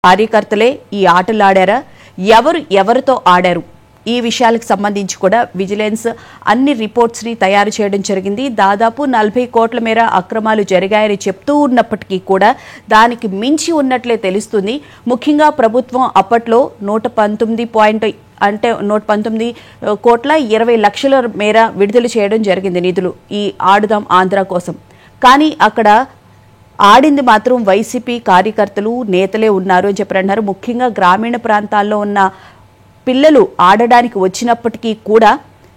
కార్యకర్తలే ఈ ఆటలు ఆడారా, ఎవరు ఎవరితో ఆడారు, ఈ విషయాలకు సంబంధించి కూడా విజిలెన్స్ అన్ని రిపోర్ట్స్ ని తయారు చేయడం జరిగింది. దాదాపు 40 కోట్ల మేర అక్రమాలు జరిగాయని చెప్తూ ఉన్నప్పటికీ కూడా దానికి మించి ఉన్నట్లే తెలుస్తుంది. ముఖ్యంగా ప్రభుత్వం అప్పట్లో 119 కోట్ల 20 లక్షల మేర విడుదల చేయడం జరిగింది నిధులు ఈ ఆడుదాం ఆంధ్ర కోసం. కానీ అక్కడ ఆడింది మాత్రం వైసీపీ కార్యకర్తలు నేతలే ఉన్నారు అని చెప్పారు. ముఖ్యంగా గ్రామీణ ప్రాంతాల్లో ఉన్న పిల్లలు ఆడడానికి వచ్చినప్పటికీ కూడా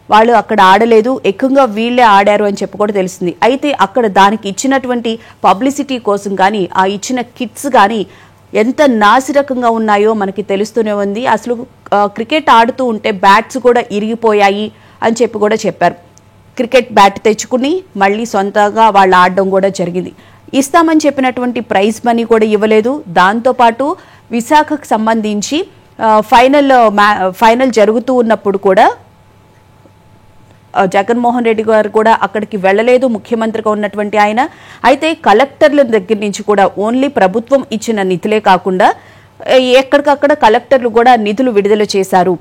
వాళ్ళు అక్కడ ఆడలేదు, ఎక్కువగా వీళ్లే ఆడారు అని చెప్పి కూడా తెలుస్తుంది. అయితే అక్కడ దానికి ఇచ్చినటువంటి పబ్లిసిటీ కోసం కానీ ఆ ఇచ్చిన కిట్స్ కానీ ఎంత నాసిరకంగా ఉన్నాయో మనకి తెలుస్తూనే ఉంది. అసలు క్రికెట్ ఆడుతూ ఉంటే బ్యాట్స్ కూడా ఇరిగిపోయాయి అని చెప్పి కూడా చెప్పారు. క్రికెట్ బ్యాట్ తెచ్చుకుని మళ్ళీ సొంతంగా వాళ్ళు ఆడడం కూడా జరిగింది. ఇస్తామని చెప్పినటువంటి ప్రైజ్ మనీ కూడా ఇవ్వలేదు. దాంతోపాటు విశాఖకు సంబంధించి ఫైనల్ జరుగుతూ ఉన్నప్పుడు కూడా జగన్మోహన్ రెడ్డి గారు కూడా అక్కడికి వెళ్ళలేదు, ముఖ్యమంత్రిగా ఉన్నటువంటి ఆయన. అయితే కలెక్టర్ల దగ్గర నుంచి కూడా ఓన్లీ ప్రభుత్వం ఇచ్చిన నిధులే కాకుండా ఎక్కడికక్కడ కలెక్టర్లు కూడా నిధులు విడుదల చేశారు.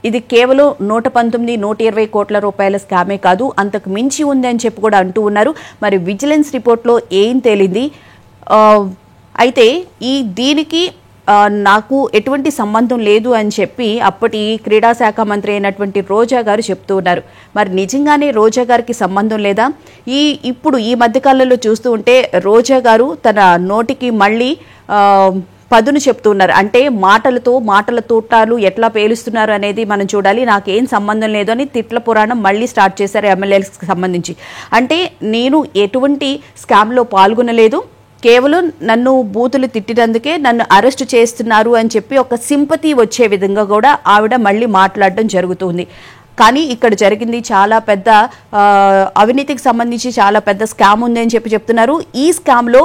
ఇది కేవలం 120 కోట్ల రూపాయల స్కామే కాదు, అంతకు మించి ఉంది అని చెప్పి కూడా అంటూ ఉన్నారు. మరి విజిలెన్స్ రిపోర్ట్లో ఏం తేలింది? అయితే దీనికి నాకు ఎటువంటి సంబంధం లేదు అని చెప్పి అప్పటి క్రీడా శాఖ మంత్రి అయినటువంటి రోజా గారు చెప్తూ ఉన్నారు. మరి నిజంగానే రోజా గారికి సంబంధం లేదా? ఇప్పుడు ఈ మధ్యకాలంలో చూస్తూ ఉంటే రోజా గారు తన నోటికి మళ్ళీ పదును చెప్తున్నారు. అంటే మాటల తోటాలు ఎట్లా పేలుస్తున్నారు అనేది మనం చూడాలి. నాకేం సంబంధం లేదు అని తిట్ల పురాణం మళ్ళీ స్టార్ట్ చేశారు ఎమ్మెల్యేలకు సంబంధించి. అంటే నేను ఎటువంటి స్కామ్లో పాల్గొనలేదు, కేవలం నన్ను బూతులు తిట్టినందుకే నన్ను అరెస్ట్ చేస్తున్నారు అని చెప్పి ఒక సింపతి వచ్చే విధంగా కూడా ఆవిడ మళ్ళీ మాట్లాడడం జరుగుతుంది. కానీ ఇక్కడ జరిగింది చాలా పెద్ద అవినీతికి సంబంధించి చాలా పెద్ద స్కామ్ ఉంది అని చెప్పి చెప్తున్నారు. ఈ స్కామ్లో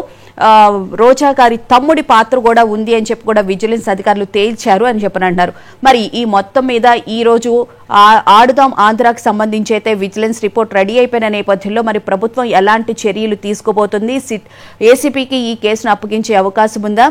రోజా గారి తమ్ముడి పాత్ర కూడా ఉంది అని చెప్పి కూడా విజిలెన్స్ అధికారులు తేల్చారు అని చెప్పనంటున్నారు. మరి ఈ మొత్తం మీద ఈ రోజు ఆడుదాం ఆంధ్రాకి సంబంధించి అయితే విజిలెన్స్ రిపోర్ట్ రెడీ అయిపోయిన నేపథ్యంలో మరి ప్రభుత్వం ఎలాంటి చర్యలు తీసుకోబోతుంది, ఏసీపీకి ఈ కేసును అప్పగించే అవకాశం ఉందా,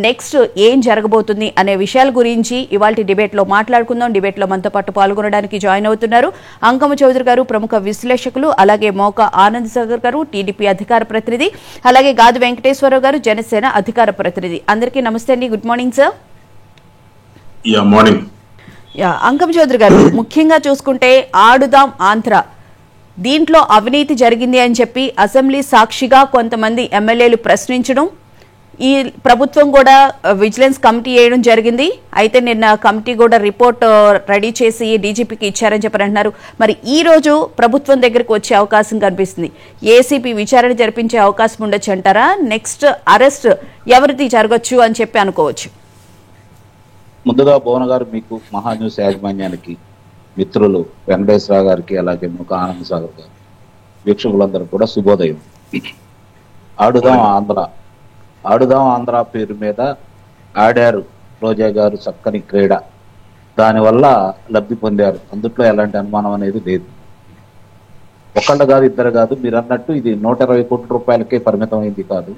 నెక్స్ట్ ఏం జరగబోతుంది అనే విషయాల గురించి ఇవాళ డిబేట్లో మాట్లాడుకుందాం. డిబేట్లో మనతో పాటు పాల్గొనడానికి జాయిన్ అవుతున్నారు అంకమ్మ చౌదరి గారు, ప్రముఖ విశ్లేషకులు, అలాగే మోకా ఆనంద్ సాగర్ గారు, టీడీపీ అధికార ప్రతినిధి, అలాగే గాది వెంకటేశ్వరరావు గారు, జనసేన అధికార ప్రతినిధి. అందరికీ నమస్తే అండి. Good morning sir. Ankamma Chowdary గారు, ముఖ్యంగా చూసుకుంటే ఆడుదాం ఆంధ్ర దీంట్లో అవినీతి జరిగింది అని చెప్పి అసెంబ్లీ సాక్షిగా కొంతమంది ఎమ్మెల్యేలు ప్రశ్నించడం, ఈ ప్రభుత్వం కూడా విజిలెన్స్ కమిటీ వేయడం జరిగింది. అయితే నిన్న కమిటీ కూడా రిపోర్ట్ రెడీ చేసి డీజీపీకి ఇచ్చారని చెప్పి అంటున్నారు. మరి ఈ రోజు ప్రభుత్వం దగ్గరికి వచ్చే అవకాశం కనిపిస్తుంది. ఏసీపీ విచారణ జరిపించే అవకాశం ఉండొచ్చు అంటారా? నెక్స్ట్ అరెస్ట్ ఎవరిది జరగచ్చు అని చెప్పి అనుకోవచ్చు? ముందుగా భువన గారు, మీకు మహాన్యూస్ యాజమాన్యానికి, మిత్రులు వెంకటేశ్వరరావు గారికి, అలాగే ముఖ ఆనంద్ సాగర్ గారు, వీక్షకులందరూ కూడా శుభోదయం. ఆడుదాం ఆంధ్ర పేరు మీద ఆడారు రోజా గారు చక్కని క్రీడ, దానివల్ల లబ్ధి పొందారు, అందుట్లో ఎలాంటి అనుమానం అనేది లేదు. ఒకళ్ళు కాదు, ఇద్దరు కాదు, మీరు అన్నట్టు ఇది 120 కోట్ల రూపాయలకే పరిమితం అయింది కాదు.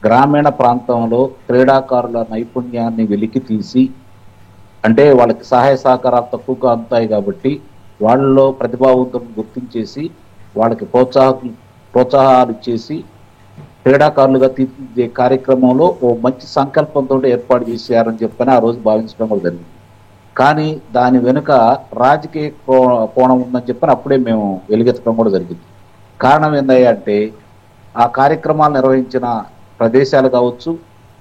గ్రామీణ ప్రాంతంలో క్రీడాకారుల నైపుణ్యాన్ని వెలికి తీసి, అంటే వాళ్ళకి సహాయ సహకారాలు తక్కువగా అందుతాయి కాబట్టి వాళ్ళలో ప్రతిభావంతులను గుర్తించేసి వాళ్ళకి ప్రోత్సాహాలు ఇచ్చేసి క్రీడాకారులుగా తీర్చిదిద్దే కార్యక్రమంలో ఓ మంచి సంకల్పంతో ఏర్పాటు చేశారని చెప్పని ఆ రోజు భావించడం కూడా జరిగింది. కానీ దాని వెనుక రాజకీయ కోణం ఉందని చెప్పని అప్పుడే మేము వెలుగెత్తడం కూడా జరిగింది. కారణం ఏంటంటే ఆ కార్యక్రమాలు నిర్వహించిన ప్రదేశాలు కావచ్చు,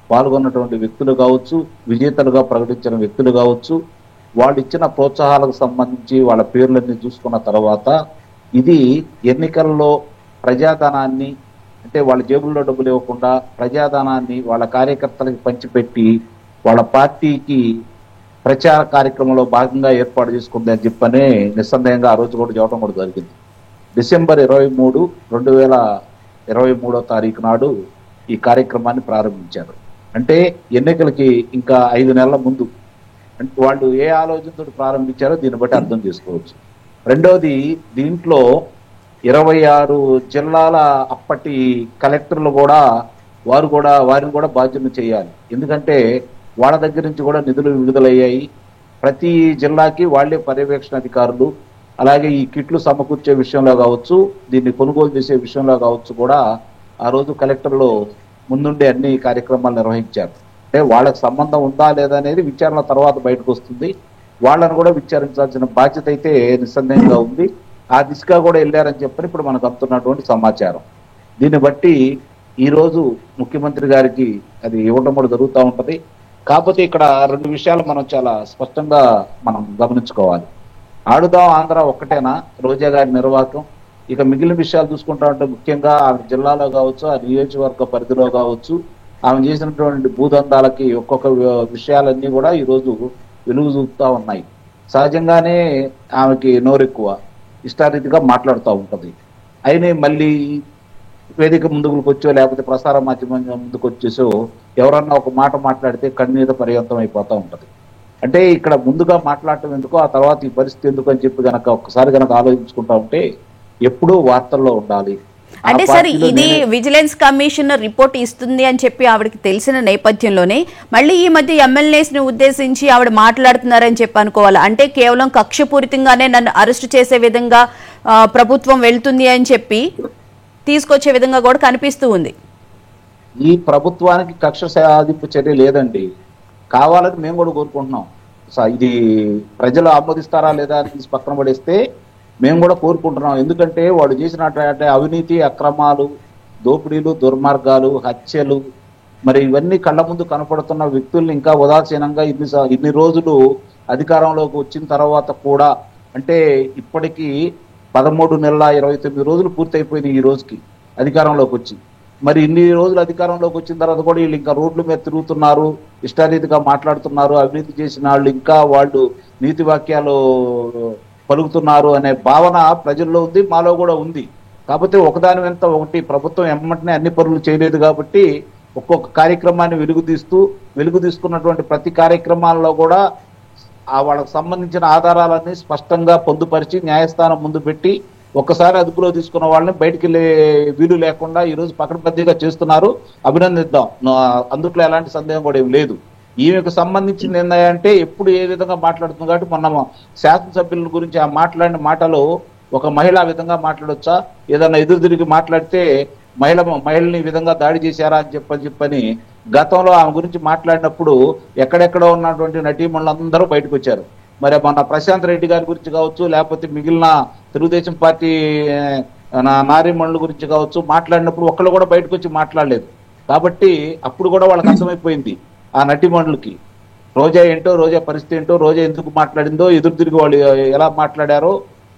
పాల్గొన్నటువంటి వ్యక్తులు కావచ్చు, విజేతలుగా ప్రకటించిన వ్యక్తులు కావచ్చు, వాళ్ళు ఇచ్చిన ప్రోత్సాహాలకు సంబంధించి వాళ్ళ పేర్లన్నీ చూసుకున్న తర్వాత ఇది ఎన్నికల్లో ప్రజాధనాన్ని, అంటే వాళ్ళ జేబుల్లో డబ్బులు ఇవ్వకుండా ప్రజాధనాన్ని వాళ్ళ కార్యకర్తలకు పంచిపెట్టి వాళ్ళ పార్టీకి ప్రచార కార్యక్రమంలో భాగంగా ఏర్పాటు చేసుకుంది అని చెప్పనే నిస్సందేహంగా ఆ రోజు కూడా చెప్పడం కూడా జరిగింది. డిసెంబర్ 23, 2023 తారీఖు నాడు ఈ కార్యక్రమాన్ని ప్రారంభించారు. అంటే ఎన్నికలకి ఇంకా 5 నెలల ముందు. అంటే వాళ్ళు ఏ ఆలోచనతో ప్రారంభించారో దీన్ని బట్టి అర్థం చేసుకోవచ్చు. రెండవది, దీంట్లో 26 జిల్లాల అప్పటి కలెక్టర్లు కూడా వారిని కూడా బాధ్యతలు చేయాలి. ఎందుకంటే వాళ్ళ దగ్గర నుంచి కూడా నిధులు విడుదలయ్యాయి. ప్రతి జిల్లాకి వాళ్ళే పర్యవేక్షణ అధికారులు, అలాగే ఈ కిట్లు సమకూర్చే విషయంలో కావచ్చు, దీన్ని కొనుగోలు చేసే విషయంలో కావచ్చు కూడా ఆ రోజు కలెక్టర్లు ముందుండి అన్ని కార్యక్రమాలు నిర్వహించారు. అంటే వాళ్ళకి సంబంధం ఉందా లేదా అనేది విచారణ తర్వాత బయటకు వస్తుంది. వాళ్ళని కూడా విచారించాల్సిన బాధ్యత అయితే నిస్సందేహంగా ఉంది. ఆ దిశగా కూడా వెళ్ళారని చెప్పని ఇప్పుడు మనకు అందుతున్నటువంటి సమాచారం. దీన్ని బట్టి ఈ రోజు ముఖ్యమంత్రి గారికి అది ఇవ్వటం కూడా జరుగుతూ ఉంటది. కాకపోతే ఇక్కడ రెండు విషయాలు మనం చాలా స్పష్టంగా మనం గమనించుకోవాలి. ఆడుదాం ఆంధ్ర ఒక్కటేనా రోజా గారి నిర్వాహకం? ఇక మిగిలిన విషయాలు చూసుకుంటా ఉంటే ముఖ్యంగా ఆ జిల్లాలో కావచ్చు, ఆ నియోజకవర్గ పరిధిలో కావచ్చు, ఆమె చేసినటువంటి భూదందాలకి ఒక్కొక్క విషయాలన్నీ కూడా ఈరోజు వెలుగు చూపుతా ఉన్నాయి. సహజంగానే ఆమెకి నోరెక్కువ, ఇష్టారీతిగా మాట్లాడుతూ ఉంటది. అయినా మళ్ళీ వేదిక ముందుకు వచ్చో లేకపోతే ప్రసార మాధ్యమం ముందుకు వచ్చేసో ఎవరన్నా ఒక మాట మాట్లాడితే కన్నీద పర్యంతం అయిపోతూ ఉంటది. అంటే ఇక్కడ ముందుగా మాట్లాడటం ఎందుకు, ఆ తర్వాత ఈ పరిస్థితి ఎందుకు అని చెప్పి గనక ఒక్కసారి గనక ఆలోచించుకుంటా ఉంటే ఎప్పుడూ వార్తల్లో ఉండాలి. అంటే సార్ ఇది విజిలెన్స్ కమిషన్ రిపోర్ట్ ఇస్తుంది అని చెప్పి ఆవిడకి తెలిసిన నేపథ్యంలోనే మళ్ళీ ఈ మధ్య ఎమ్మెల్యేస్ ని ఉద్దేశించి ఆవిడ మాట్లాడుతున్నారని చెప్పి అనుకోవాలి. అంటే కేవలం కక్షపూరితంగానే నన్ను అరెస్ట్ చేసే విధంగా ప్రభుత్వం వెళ్తుంది అని చెప్పి తీసుకొచ్చే విధంగా కూడా కనిపిస్తూ ఉంది. ఈ ప్రభుత్వానికి కక్ష సాధింపు చర్య లేదండి. కావాలని మేము కూడా కోరుకుంటున్నాం. ఇది ప్రజలు ఆమోదిస్తారా లేదా అని పక్కన పడేస్తే మేము కూడా కోరుకుంటున్నాం. ఎందుకంటే వాడు చేసినట్టు అవినీతి, అక్రమాలు, దోపిడీలు, దుర్మార్గాలు, హత్యలు, మరి ఇవన్నీ కళ్ళ ముందు కనపడుతున్న వ్యక్తుల్ని ఇంకా ఉదాసీనంగా ఇన్ని రోజులు అధికారంలోకి వచ్చిన తర్వాత కూడా, అంటే ఇప్పటికీ 13 నెలల 29 రోజులు పూర్తయిపోయినాయి ఈ రోజుకి అధికారంలోకి వచ్చి. మరి ఇన్ని రోజులు అధికారంలోకి వచ్చిన తర్వాత కూడా వీళ్ళు ఇంకా రోడ్ల మీద తిరుగుతున్నారు, ఇష్టారీతిగా మాట్లాడుతున్నారు, అవినీతి చేసిన వాళ్ళు ఇంకా వాళ్ళు నీతి వాక్యాలు పలుకుతున్నారు అనే భావన ప్రజల్లో ఉంది, మాలో కూడా ఉంది. కాకపోతే ఒకదాని వెంట ఒకటి ప్రభుత్వం ఎమ్మటనే అన్ని పనులు చేయలేదు కాబట్టి ఒక్కొక్క కార్యక్రమాన్ని వెలుగు తీసుకున్నటువంటి ప్రతి కార్యక్రమాల్లో కూడా వాళ్ళకు సంబంధించిన ఆధారాలన్నీ స్పష్టంగా పొందుపరిచి న్యాయస్థానం ముందు పెట్టి ఒక్కసారి అదుపులో తీసుకున్న వాళ్ళని బయటికి వెళ్ళే వీలు లేకుండా ఈరోజు పకడ్బందీగా చేస్తున్నారు. అభినందిద్దాం, అందుట్లో ఎలాంటి సందేహం కూడా ఏం లేదు. ఈమెకు సంబంధించింది ఏంటంటే ఎప్పుడు ఏ విధంగా మాట్లాడుతుంది కాబట్టి మొన్న శాసనసభ్యుల గురించి ఆ మాట్లాడిన మాటలు ఒక మహిళ ఆ విధంగా మాట్లాడొచ్చా, ఏదన్నా ఎదురు తిరిగి మాట్లాడితే మహిళని ఈ విధంగా దాడి చేశారా అని చెప్పని గతంలో ఆమె గురించి మాట్లాడినప్పుడు ఎక్కడెక్కడో ఉన్నటువంటి నటీమణులందరూ బయటకు వచ్చారు. మరి మన ప్రశాంత్ రెడ్డి గారి గురించి కావచ్చు, లేకపోతే మిగిలిన తెలుగుదేశం పార్టీ నారీమణుల గురించి కావచ్చు మాట్లాడినప్పుడు ఒక్కళ్ళు కూడా బయటకు వచ్చి మాట్లాడలేదు. కాబట్టి అప్పుడు కూడా వాళ్ళకి అర్థమైపోయింది ఆ నటీమణులకి రోజా ఏంటో, రోజా పరిస్థితి ఏంటో, రోజా ఎందుకు మాట్లాడిందో, ఎదురు తిరిగి వాళ్ళు ఎలా మాట్లాడారో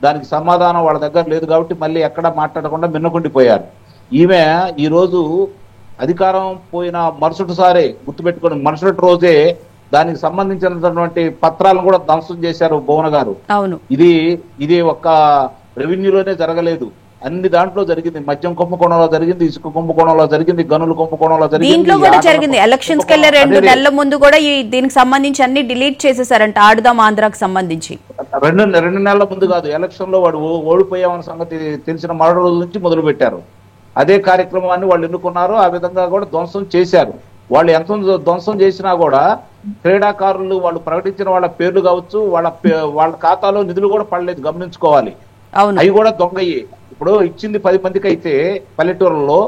దానికి సమాధానం వాళ్ళ దగ్గర లేదు. కాబట్టి మళ్ళీ ఎక్కడ మాట్లాడకుండా మిన్నకుండిపోయారు. ఈమె ఈరోజు అధికారం పోయిన మరుసటి సారే గుర్తుపెట్టుకుని మరుసటి రోజే దానికి సంబంధించినటువంటి పత్రాలను కూడా ధ్వంసం చేశారు భువన గారు. అవును, ఇది ఒక్క రెవెన్యూలోనే జరగలేదు, అన్ని దాంట్లో జరిగింది. మద్యం కుంభకోణంలో జరిగింది, ఇసుక కుంభకోణంలో జరిగింది, గనుల కుంభకోణంలో జరిగింది. ఎలక్షన్స్ కి 2 నెలల ముందు కూడా దీనికి సంబంధించి అన్ని డిలీట్ చేసేసారంట ఆడుదాం ఆంధ్రాకి సంబంధించి. 2 నెలల ముందు కాదు, ఎలక్షన్ లో వాడు ఓడిపోయామన్న సంగతి తెలిసిన మరో రోజు నుంచి మొదలు పెట్టారు. అదే కార్యక్రమాన్ని వాళ్ళు ఎన్నుకున్నారు, ఆ విధంగా కూడా ధ్వంసం చేశారు. వాళ్ళు ఎంత ధ్వంసం చేసినా కూడా క్రీడాకారులు వాళ్ళు ప్రకటించిన వాళ్ళ పేర్లు కావచ్చు, వాళ్ళ ఖాతాలో నిధులు కూడా పడలేదు, గమనించుకోవాలి. అవి కూడా దొంగయ్యి. ఇప్పుడు ఇచ్చింది 10 మందికి అయితే పల్లెటూరులో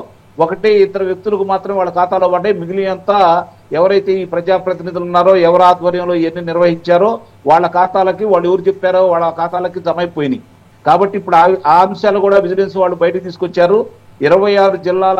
1-2 వ్యక్తులకు మాత్రమే వాళ్ళ ఖాతాలో పడ్డాయి. మిగిలినంతా ఎవరైతే ఈ ప్రజాప్రతినిధులు ఉన్నారో, ఎవరి ఆధ్వర్యంలో ఇవన్నీ నిర్వహించారో వాళ్ళ ఖాతాలకి, వాళ్ళు ఎవరు చెప్పారో వాళ్ళ ఖాతాలకి జమ అయిపోయినాయి. కాబట్టి ఇప్పుడు ఆ అంశాలు కూడా విజిలెన్స్ వాళ్ళు బయటకు తీసుకొచ్చారు. 26 జిల్లాల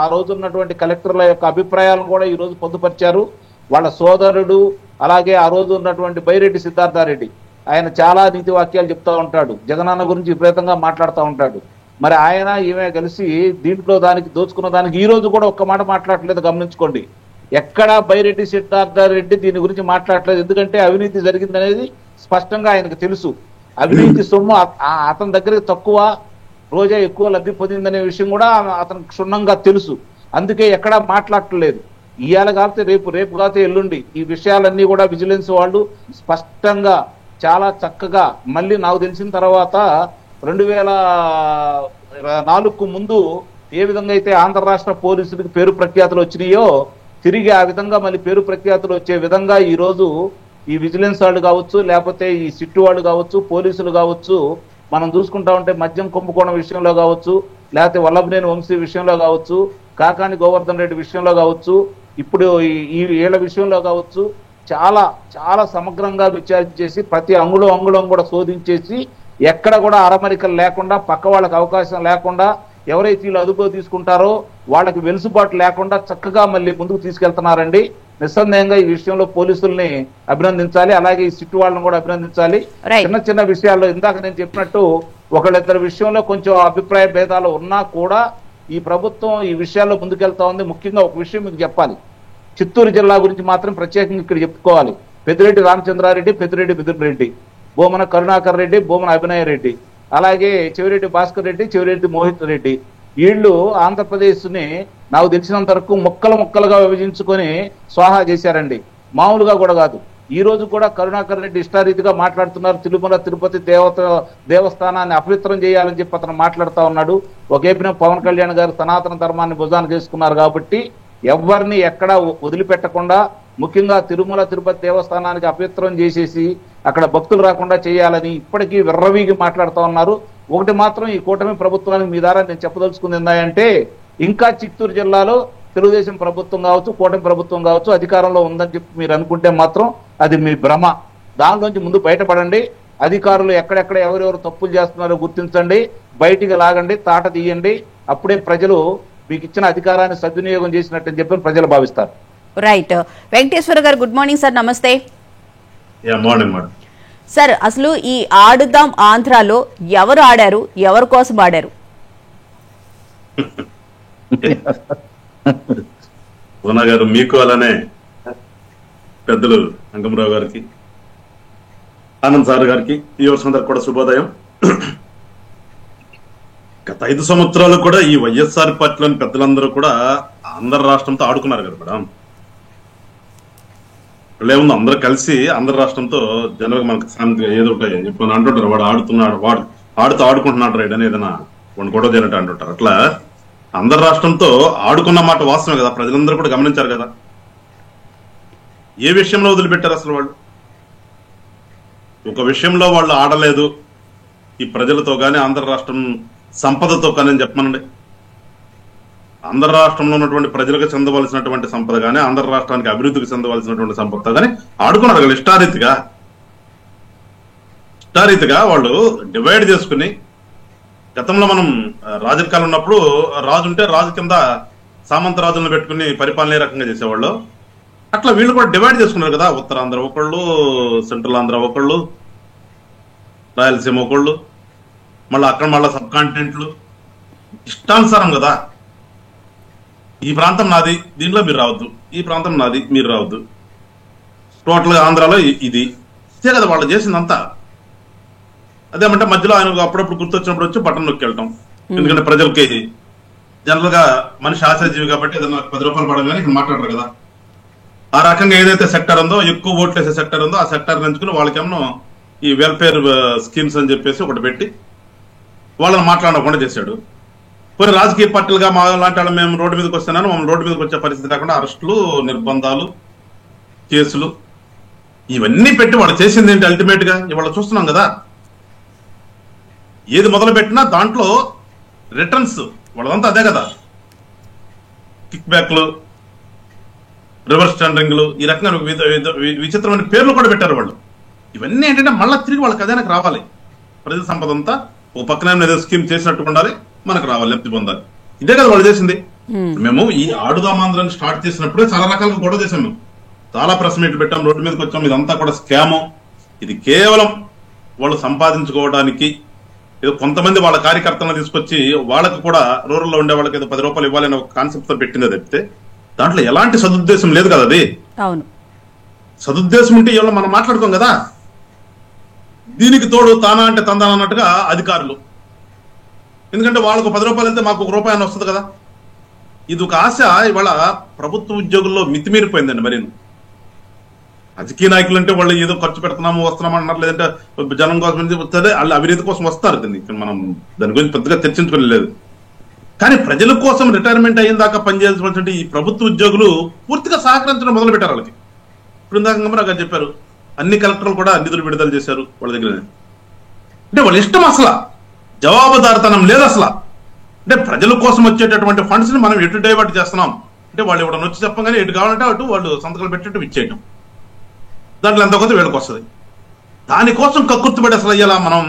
ఆ రోజు ఉన్నటువంటి కలెక్టర్ల యొక్క అభిప్రాయాలను కూడా ఈ రోజు పొందుపరిచారు. వాళ్ళ సోదరుడు, అలాగే ఆ రోజు ఉన్నటువంటి బైరెడ్డి సిద్ధార్థారెడ్డి, ఆయన చాలా నీతి వాక్యాలు చెప్తా ఉంటాడు, జగనన్న గురించి విపరీతంగా మాట్లాడుతూ ఉంటాడు. మరి ఆయన ఈమె కలిసి దీంట్లో దానికి దోచుకున్న దానికి ఈ రోజు కూడా ఒక్క మాట మాట్లాడలేదు, గమనించుకోండి. ఎక్కడా బైరెడ్డి సిద్ధార్థారెడ్డి దీని గురించి మాట్లాడలేదు. ఎందుకంటే అవినీతి జరిగిందనేది స్పష్టంగా ఆయనకు తెలుసు. అవినీతి సొమ్ము అతని దగ్గర తక్కువ, రోజా ఎక్కువ లబ్ధి పొందిందనే విషయం కూడా అతనికి క్షుణ్ణంగా తెలుసు. అందుకే ఎక్కడా మాట్లాడలేదు. ఇవాళ కాకపోతే రేపు కాకపోతే ఎల్లుండి ఈ విషయాలన్నీ కూడా విజిలెన్స్ వాళ్ళు స్పష్టంగా చాలా చక్కగా, మళ్ళీ నాకు తెలిసిన తర్వాత 2004కు ముందు ఏ విధంగా అయితే ఆంధ్ర రాష్ట్ర పోలీసులకు పేరు ప్రఖ్యాతులు వచ్చినాయో తిరిగి ఆ విధంగా మళ్ళీ పేరు ప్రఖ్యాతులు వచ్చే విధంగా ఈ రోజు ఈ విజిలెన్స్ వాళ్ళు కావచ్చు, లేకపోతే ఈ సిట్టు వాళ్ళు కావచ్చు, పోలీసులు కావచ్చు, మనం చూసుకుంటా ఉంటే మద్యం కుంభకోణం విషయంలో కావచ్చు, లేకపోతే వల్లభనేని వంశీ విషయంలో కావచ్చు, కాకాని గోవర్ధన్ రెడ్డి విషయంలో కావచ్చు, ఇప్పుడు ఈ వీళ్ళ విషయంలో కావచ్చు, చాలా చాలా సమగ్రంగా విచారణ చేసి ప్రతి అంగుళం కూడా శోధించేసి ఎక్కడ కూడా అరమరికలు లేకుండా, పక్క వాళ్ళకి అవకాశం లేకుండా, ఎవరైతే వీళ్ళు అదుపులో తీసుకుంటారో వాళ్ళకి వెలుసుబాటు లేకుండా చక్కగా మళ్ళీ ముందుకు తీసుకెళ్తున్నారండి. నిస్సందేహంగా ఈ విషయంలో పోలీసుల్ని అభినందించాలి, అలాగే ఈ సిట్టు వాళ్ళని కూడా అభినందించాలి. చిన్న చిన్న విషయాల్లో ఇందాక నేను చెప్పినట్టు ఒకళ్ళిద్దరి విషయంలో కొంచెం అభిప్రాయ భేదాలు ఉన్నా కూడా ఈ ప్రభుత్వం ఈ విషయాల్లో ముందుకెళ్తా ఉంది. ముఖ్యంగా ఒక విషయం మీకు చెప్పాలి, చిత్తూరు జిల్లా గురించి మాత్రం ప్రత్యేకంగా ఇక్కడ చెప్పుకోవాలి. పెద్దిరెడ్డి రామచంద్రారెడ్డి, పెద్దిరెడ్డి మిథున్ రెడ్డి, బోమన కరుణాకర్ రెడ్డి, బోమన అభినయ రెడ్డి, అలాగే చెవిరెడ్డి భాస్కర్ రెడ్డి, చెవిరెడ్డి మోహిత్ రెడ్డి, వీళ్ళు ఆంధ్రప్రదేశ్ ని నాకు తెలిసినంత వరకు ముక్కలుగా విభజించుకొని స్వాహా చేశారండి. మామూలుగా కూడా కాదు. ఈ రోజు కూడా కరుణాకర్ రెడ్డి ఇష్టారీతిగా మాట్లాడుతున్నారు. తిరుమల తిరుపతి దేవస్థానాన్ని అపవిత్రం చేయాలని చెప్పి అతను మాట్లాడుతూ ఉన్నాడు. ఒకేపిన పవన్ కళ్యాణ్ గారు సనాతన ధర్మాన్ని భుజాన్ని చేసుకున్నారు కాబట్టి ఎవరిని ఎక్కడా వదిలిపెట్టకుండా, ముఖ్యంగా తిరుమల తిరుపతి దేవస్థానానికి అపవిత్రం చేసేసి అక్కడ భక్తులు రాకుండా చేయాలని ఇప్పటికీ విర్రవీగి మాట్లాడుతూ ఉన్నారు. ఒకటి మాత్రం ఈ కూటమి ప్రభుత్వానికి మీ ద్వారా నేను చెప్పదలుచుకుంది ఏంటంటే, ఇంకా చిత్తూరు జిల్లాలో తెలుగుదేశం ప్రభుత్వం కావచ్చు, కూటమి ప్రభుత్వం కావచ్చు అధికారంలో ఉందని చెప్పి మీరు అనుకుంటే మాత్రం అది మీ భ్రమ. దానిలోంచి ముందు బయటపడండి. అధికారులు ఎక్కడెక్కడ ఎవరెవరు తప్పులు చేస్తున్నారో గుర్తించండి, బయటికి లాగండి, తాట తీయండి. అప్పుడే ప్రజలు మీకు ఇచ్చిన అధికారాన్ని సద్వినియోగం చేసినట్టు చెప్పి ప్రజలు భావిస్తారు. రైట్. వెంకటేశ్వర గారు గుడ్ మార్నింగ్ సార్. నమస్తే సార్. అసలు ఈ ఆడుదాం ఆంధ్రాలో ఎవరు ఆడారు, ఎవరి కోసం ఆడారు? గారు మీకు అలానే పెద్దలు అంగమరావు గారికి, ఆనంద్ సార్ గారికి, ఈ వర్షం కూడా శుభోదయం. గత 5 సంవత్సరాలు కూడా ఈ వైఎస్ఆర్ పార్టీలోని పెద్దలందరూ కూడా ఆంధ్ర రాష్ట్రంతో ఆడుకున్నారు కదా మేడం. లేముంది, అందరూ కలిసి ఆంధ్ర రాష్ట్రంతో జనరల్గా మనకు ఏదో ఒకటి ఇప్పుడు అంటుంటారు, వాడు ఆడుతున్నాడు, వాడు ఆడుకుంటున్నాడు రైడ్ అని ఏదైనా వాడిని గొడవ చేయనట్టు అంటుంటారు. అట్లా ఆంధ్ర రాష్ట్రంతో ఆడుకున్న మాట వాస్తవమే కదా, ప్రజలందరూ కూడా గమనించారు కదా. ఏ విషయంలో వదిలిపెట్టారు అసలు వాళ్ళు? ఒక విషయంలో వాళ్ళు ఆడలేదు, ఈ ప్రజలతో కానీ ఆంధ్ర రాష్ట్రం సంపదతో కానీ చెప్పమనండి. ఆంధ్ర రాష్ట్రంలో ఉన్నటువంటి ప్రజలకు చెందవలసినటువంటి సంపద కానీ, ఆంధ్ర రాష్ట్రానికి అభివృద్ధికి చెందవలసినటువంటి సంపద కానీ ఆడుకున్నారు కదా ఇష్టారీతిగా వాళ్ళు డివైడ్ చేసుకుని. గతంలో మనం రాజకీయాలు ఉన్నప్పుడు రాజు ఉంటే రాజు కింద సామంత రాజులను పెట్టుకుని పరిపాలన ఏ రకంగా చేసేవాళ్ళు, అట్లా వీళ్ళు కూడా డివైడ్ చేసుకున్నారు కదా. ఉత్తరాంధ్ర ఒకళ్ళు, సెంట్రల్ ఆంధ్ర ఒకళ్ళు, రాయలసీమ ఒకళ్ళు, మళ్ళీ అక్కడ మళ్ళీ సబ్ కాంటినెంట్లు, ఇష్టానుసారం కదా. ఈ ప్రాంతం నాది, దీంట్లో మీరు రావద్దు, ఈ ప్రాంతం నాది, మీరు రావద్దు. టోటల్ గా ఆంధ్రాలో ఇది ఇదే కదా వాళ్ళు చేసిందంతా. అదేమంటే మధ్యలో ఆయన అప్పుడప్పుడు గుర్తొచ్చినప్పుడు వచ్చి బటన్ నొక్కి వెళ్ళటం. ఎందుకంటే ప్రజలకి జనరల్ గా మనిషి ఆశాజీవి కాబట్టి ఏదైనా 10 రూపాయలు పడగానే ఇక్కడ మాట్లాడరు కదా. ఆ రకంగా ఏదైతే సెక్టర్ ఉందో, ఎక్కువ ఓట్లు వేసే సెక్టర్ ఉందో ఆ సెక్టర్ ఎంచుకుని వాళ్ళకేమో ఈ వెల్ఫేర్ స్కీమ్స్ అని చెప్పేసి ఒకటి పెట్టి వాళ్ళని మాట్లాడకుండా చేశాడు. కొన్ని రాజకీయ పార్టీలుగా మా లాంటి వాళ్ళు మేము రోడ్డు మీదకి వస్తున్నాను, మమ్మల్ని రోడ్డు మీదకి వచ్చే పరిస్థితి కాకుండా అరెస్టులు, నిర్బంధాలు, కేసులు ఇవన్నీ పెట్టి వాళ్ళు చేసింది ఏంటి? అల్టిమేట్ గా ఇవాళ చూస్తున్నాం కదా, ఏది మొదలు పెట్టినా దాంట్లో రిటర్న్స్ వాళ్ళదంతా అదే కదా. కిక్ బ్యాక్లు, రివర్స్ టెండరింగ్లు, ఈ రకంగా విచిత్రమైన పేర్లు కూడా పెట్టారు వాళ్ళు. ఇవన్నీ ఏంటంటే మళ్ళీ తిరిగి వాళ్ళ ఖజానాకి రావాలి. ప్రజల సంపద అంతా ఓ పక్కన ఏదో స్కీమ్ చేసినట్టు ఉండాలి, మనకు రావాలి, లబ్ధి పొందాలి. ఇదే కదా వాళ్ళు చేసింది. మేము ఈ ఆడుదామాంధ్రాన్ని స్టార్ట్ చేసినప్పుడే చాలా రకాలుగా గొడవ చేశాం. మేము చాలా ప్రెస్ మీట్లు పెట్టాం, రోడ్డు మీదకి వచ్చాం. ఇదంతా కూడా స్కాము. ఇది కేవలం వాళ్ళు సంపాదించుకోవడానికి, ఏదో కొంతమంది వాళ్ళ కార్యకర్తలను తీసుకొచ్చి వాళ్ళకు కూడా రూరల్లో ఉండే వాళ్ళకి ఏదో 10 రూపాయలు ఇవ్వాలని ఒక కాన్సెప్ట్ తో పెట్టిందే తప్పితే దాంట్లో ఎలాంటి సదుద్దేశం లేదు కదా. అది సదుద్దేశం ఉంటే ఇవాళ మనం మాట్లాడుకోం కదా. దీనికి తోడు తానా అంటే తందాన అన్నట్టుగా అధికారులు, ఎందుకంటే వాళ్ళకు 10 రూపాయలు వెళ్తే మాకు 1 రూపాయి అని వస్తుంది కదా. ఇది ఒక ఆశ ఇవాళ ప్రభుత్వ ఉద్యోగుల్లో మితిమీరిపోయిందండి. మరి రాజకీయ నాయకులు అంటే వాళ్ళు ఏదో ఖర్చు పెడుతున్నాము, వస్తున్నాము అన్నారు, లేదంటే జనం కోసం వస్తుంది, వాళ్ళు అవినీతి కోసం వస్తారు. దీన్ని మనం దాని గురించి పెద్దగా చర్చించుకోలేదు. కానీ ప్రజల కోసం రిటైర్మెంట్ అయిన దాకా పనిచేయాల్సినటువంటి ఈ ప్రభుత్వ ఉద్యోగులు పూర్తిగా సహకరించడం మొదలు పెట్టారు వాళ్ళకి. ఇప్పుడు ఇందాక గమరా గారు చెప్పారు, అన్ని కలెక్టర్లు కూడా నిధులు విడుదల చేశారు వాళ్ళ దగ్గర. అంటే వాళ్ళ ఇష్టం, అసలు జవాబుదారితనం లేదు అసలు. అంటే ప్రజల కోసం వచ్చేటటువంటి ఫండ్స్ ని మనం ఎటు డైవర్ట్ చేస్తున్నాం అంటే వాళ్ళు ఎవడన్నా వచ్చి చెప్పగానే ఎటు కావాలంటే అటు వాళ్ళు సంతకాలు పెట్టేట్టు ఇచ్చేయటం, దాంట్లో ఎంత కొంత వీళ్ళకి వస్తుంది. దానికోసం కక్కుర్తిపడి అసలు అయ్యేలా మనం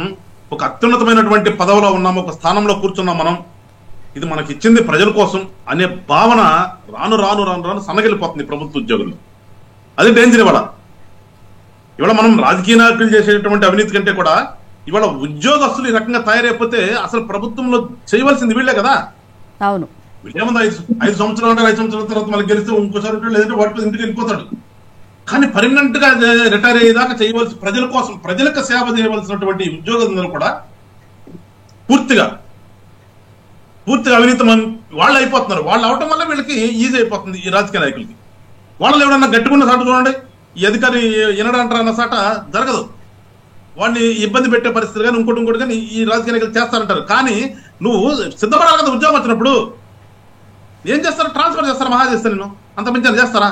ఒక అత్యున్నతమైనటువంటి పదవిలో ఉన్నాము, ఒక స్థానంలో కూర్చున్నాం మనం, ఇది మనకి ఇచ్చింది ప్రజల కోసం అనే భావన రాను రాను రాను రాను సన్నగిలిపోతుంది ప్రభుత్వ ఉద్యోగులు. అది డేంజర్. ఇవాళ మనం రాజకీయ నాయకులు చేసేటువంటి అవినీతి కంటే కూడా ఇవాళ ఉద్యోగస్తులు ఈ రకంగా తయారైపోతే అసలు ప్రభుత్వంలో చేయవలసింది వీళ్ళే కదా. అవును, వీళ్ళేముంది 5 సంవత్సరాలు అంటే 5 సంవత్సరాల తర్వాత మళ్ళీ గెలిస్తే ఇంకోసారి ఉంటాడు, లేదంటే వాటి ఇంటికి వెళ్ళిపోతాడు. కానీ పర్మనెంట్ గా రిటైర్ అయ్యేదాకా చేయవలసి, ప్రజల కోసం ప్రజలకు సేవ చేయవలసినటువంటి ఉద్యోగులందరూ కూడా పూర్తిగా అవినీతి వాళ్ళు అయిపోతున్నారు. వాళ్ళు అవటం వల్ల వీళ్ళకి ఈజీ అయిపోతుంది ఈ రాజకీయ నాయకులకి. వాళ్ళు ఎవడన్నా గట్టుకున్న సాట చూడండి, ఈ అధికారి వినడంటారు అన్న సాట జరగదు, వాడిని ఇబ్బంది పెట్టే పరిస్థితి కానీ ఇంకోటి కానీ ఈ రాజకీయ నాయకులు చేస్తారంటారు. కానీ నువ్వు సిద్ధపడాలి కదా ఉద్యోగం వచ్చినప్పుడు. ఏం చేస్తారు? ట్రాన్స్ఫర్ చేస్తారా? మహా చేస్తారు, నేను అంత మించి చేస్తారా?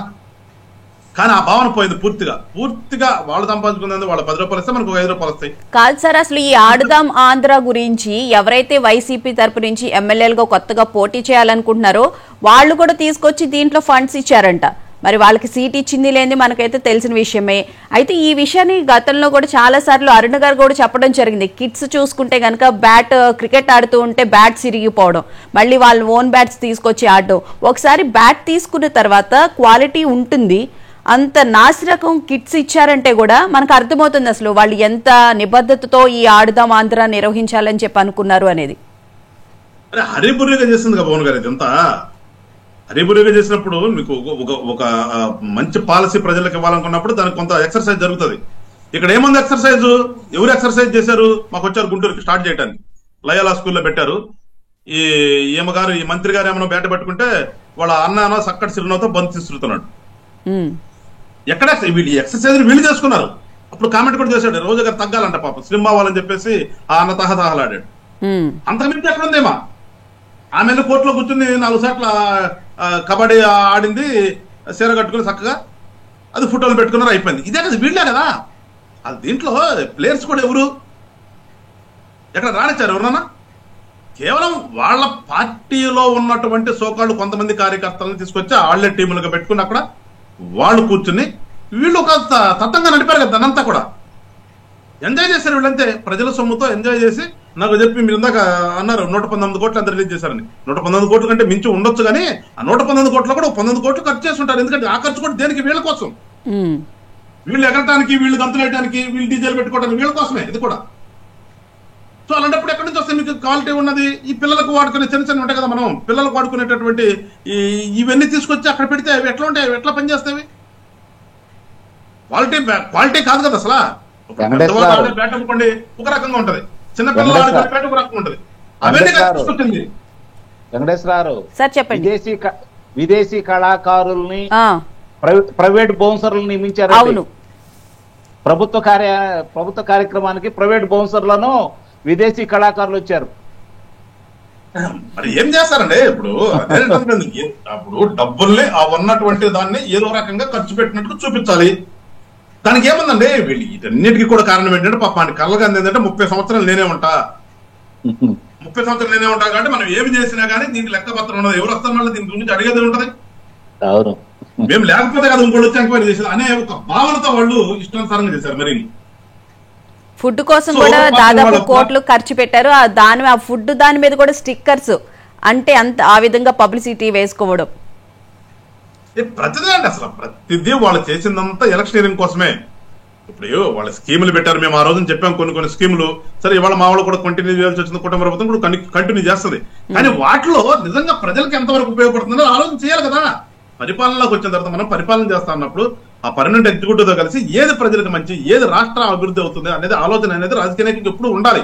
కానీ ఆ భావన పోయింది పూర్తిగా. వాళ్ళు సంపాదించుకున్నది వాళ్ళ 10 రూపాయలు వస్తే మనకు 5 రూపాయలు వస్తాయి. కాదు సార్, అసలు ఈ ఆడుదాం ఆంధ్ర గురించి ఎవరైతే వైసీపీ తరపు నుంచి ఎమ్మెల్యేలుగా కొత్తగా పోటీ చేయాలనుకుంటున్నారో వాళ్ళు కూడా తీసుకొచ్చి దీంట్లో ఫండ్స్ ఇచ్చారంట. మరి వాళ్ళకి సీట్ ఇచ్చింది లేని మనకైతే తెలిసిన విషయమే. అయితే ఈ విషయాన్ని గతంలో కూడా చాలా సార్లు అరుణ్ గారు కూడా చెప్పడం జరిగింది. కిడ్స్ చూసుకుంటే కనుక క్రికెట్ ఆడుతూ ఉంటే బ్యాట్ సిరిగిపోవడం, మళ్ళీ వాళ్ళు ఓన్ బ్యాట్స్ తీసుకొచ్చి ఆడడం. ఒకసారి బ్యాట్ తీసుకున్న తర్వాత క్వాలిటీ ఉంటుంది, అంత నాసిరకం కిట్స్ ఇచ్చారంటే కూడా మనకు అర్థమవుతుంది అసలు వాళ్ళు ఎంత నిబద్ధతతో ఈ ఆడుదాం ఆంధ్ర నిర్వహించాలని చెప్పి అనుకున్నారు అనేది. హరిబురిగా చేసింది కదా పవన్ గారు. ఇదంతా హరిబురిగా చేసినప్పుడు మీకు ఒక మంచి పాలసీ ప్రజలకు ఇవ్వాలనుకున్నప్పుడు దానికి కొంత ఎక్సర్సైజ్ జరుగుతుంది. ఇక్కడ ఏముంది ఎక్సర్సైజ్? ఎవరు ఎక్సర్సైజ్ చేశారు? మాకు వచ్చారు గుంటూరుకి స్టార్ట్ చేయడానికి, లయోలా స్కూల్లో పెట్టారు. ఈ మంత్రి గారు ఏమన్నా బయట పెట్టుకుంటే వాళ్ళ అన్న సక్కటి చిరునవ్వుతో బంద్ తీసుకుంటున్నాడు. ఎక్కడ వీళ్ళు ఎక్సర్సైజ్ వీళ్ళు చేసుకున్నారు. అప్పుడు కామెంట్ కూడా చేశాడు, రోజు గారు తగ్గాలంట పాపం, స్లిమ్ అవ్వాలని చెప్పేసి ఆ అన్న తహతహలాడాడు. అంతకుమించి ఎక్కడ ఉందేమా? ఆమె కోర్టులో కూర్చుని 4 సార్లు కబడ్డీ ఆడింది, చీర కట్టుకుని చక్కగా అది ఫోటోలు పెట్టుకున్నారు, అయిపోయింది. ఇదే కదా, వీళ్ళే కదా. అది దీంట్లో ప్లేయర్స్ కూడా ఎవరు ఎక్కడ రానిచ్చారు? ఎవరన్నా కేవలం వాళ్ళ పార్టీలో ఉన్నటువంటి సోకాళ్ళు కొంతమంది కార్యకర్తలను తీసుకొచ్చి వాళ్ళే టీములుగా పెట్టుకుని అక్కడ వాళ్ళు కూర్చుని వీళ్ళు ఒక తత్వంగా నడిపారు కదా. దానంతా కూడా ఎంజాయ్ చేశారు వీళ్ళంతే, ప్రజల సొమ్ముతో ఎంజాయ్ చేసి. నాకు చెప్పి మీరు ఇందాక అన్నారు 119 కోట్లు అంత రిలీజ్ చేశారని. 119 కోట్ల కంటే మించి ఉండొచ్చు, కానీ ఆ 119 కోట్లు కూడా 19 కోట్లు ఖర్చు చేసి ఉంటారు. ఎందుకంటే ఆ ఖర్చు కూడా దేనికి? వీళ్ళ కోసం. వీళ్ళు ఎగరటానికి, వీళ్ళు గంతులు వేయడానికి, వీళ్ళు డీజేలు పెట్టుకోవడానికి, వీళ్ళ కోసమే ఇది కూడా. సో అలాంటప్పుడు ఎక్కడి నుంచి వస్తే మీకు క్వాలిటీ ఉన్నది? ఈ పిల్లలకు వాడుకునే చిన్న ఉంటాయి కదా, మనం పిల్లలకు వాడుకునేటటువంటి ఇవన్నీ తీసుకొచ్చి అక్కడ పెడితే అవి ఎట్లా ఉంటాయి? ఎట్లా పనిచేస్తాయి? క్వాలిటీ కాదు కదా అసలు. బ్యాట్ అనుకోండి ఒక రకంగా ఉంటది, చిన్న పిల్లలు బ్యాట్ ఒక రకంగా ఉంటది. అవన్నీ తీసుకొచ్చింది వెంకటేశ్వరరావు. సార్ చెప్పండి. విదేశీ కళాకారుల్ని, ప్రైవేట్ బౌన్సర్లను నియమించారు. అవును, ప్రభుత్వ కార్యక్రమానికి ప్రైవేట్ బౌన్సర్లను విదేశీ కళాకారులు వచ్చారు. మరి ఏం చేస్తారండి? ఇప్పుడు అప్పుడు డబ్బుల్ని ఆ ఉన్నటువంటి దాన్ని ఏదో రకంగా ఖర్చు పెట్టినట్టు చూపించాలి. దానికి ఏముందండి? వీళ్ళు వీటన్నిటికీ కూడా కారణం ఏంటంటే పాపానికి కళ్ళగా ఏంటంటే 30 సంవత్సరాలు నేనే ఉంటా కాబట్టి మనం ఏమి చేసినా కానీ దీనికి లెక్కపత్రం ఉండదు. ఎవరు వస్తారు మళ్ళీ దీని గురించి అడిగేది ఉంటది. మేము లేకపోతే కదా ఇంకోటి వచ్చి ఎంక్వైరీ చేసేది అనే ఒక భావనతో వాళ్ళు ఇష్టానుసారంగా చేశారు. మరి ఫుడ్ కోసం కూడా దాదాపు కోట్లు ఖర్చు పెట్టారు. ఆ ఫుడ్ దాని మీద కూడా స్టిక్కర్స్ అంటే ఆ విధంగా పబ్లిసిటీ వేసుకోవడం ప్రతిదీ అండి. అసలు ప్రతిదీ వాళ్ళు చేసిందంతా ఎలక్షనీరింగ్ కోసమే. ఇప్పుడు వాళ్ళ స్కీములు పెట్టారు, మేము ఆ రోజున చెప్పాం కొన్ని స్కీములు. సరే, ఇవాళ మా వాళ్ళు కూడా కంటిన్యూ చేయాల్సి వచ్చింది, కుటుంబ ప్రభుత్వం కూడా కంటిన్యూ చేస్తుంది. కానీ వాటిలో నిజంగా ప్రజలకు ఎంతవరకు ఉపయోగపడుతుందో ఆలోచన చేయాలి కదా. పరిపాలనలోకి వచ్చిన తర్వాత మనం పరిపాలన చేస్తా అన్నప్పుడు ఆ పర్మనెంట్ ఎగ్జిక్యూటివ్ తో కలిసి ఏది ప్రజలకు మంచి, ఏది రాష్ట్ర అభివృద్ధి అవుతుంది అనేది ఆలోచన అనేది రాజకీయ నాయకులకు ఎప్పుడు ఉండాలి.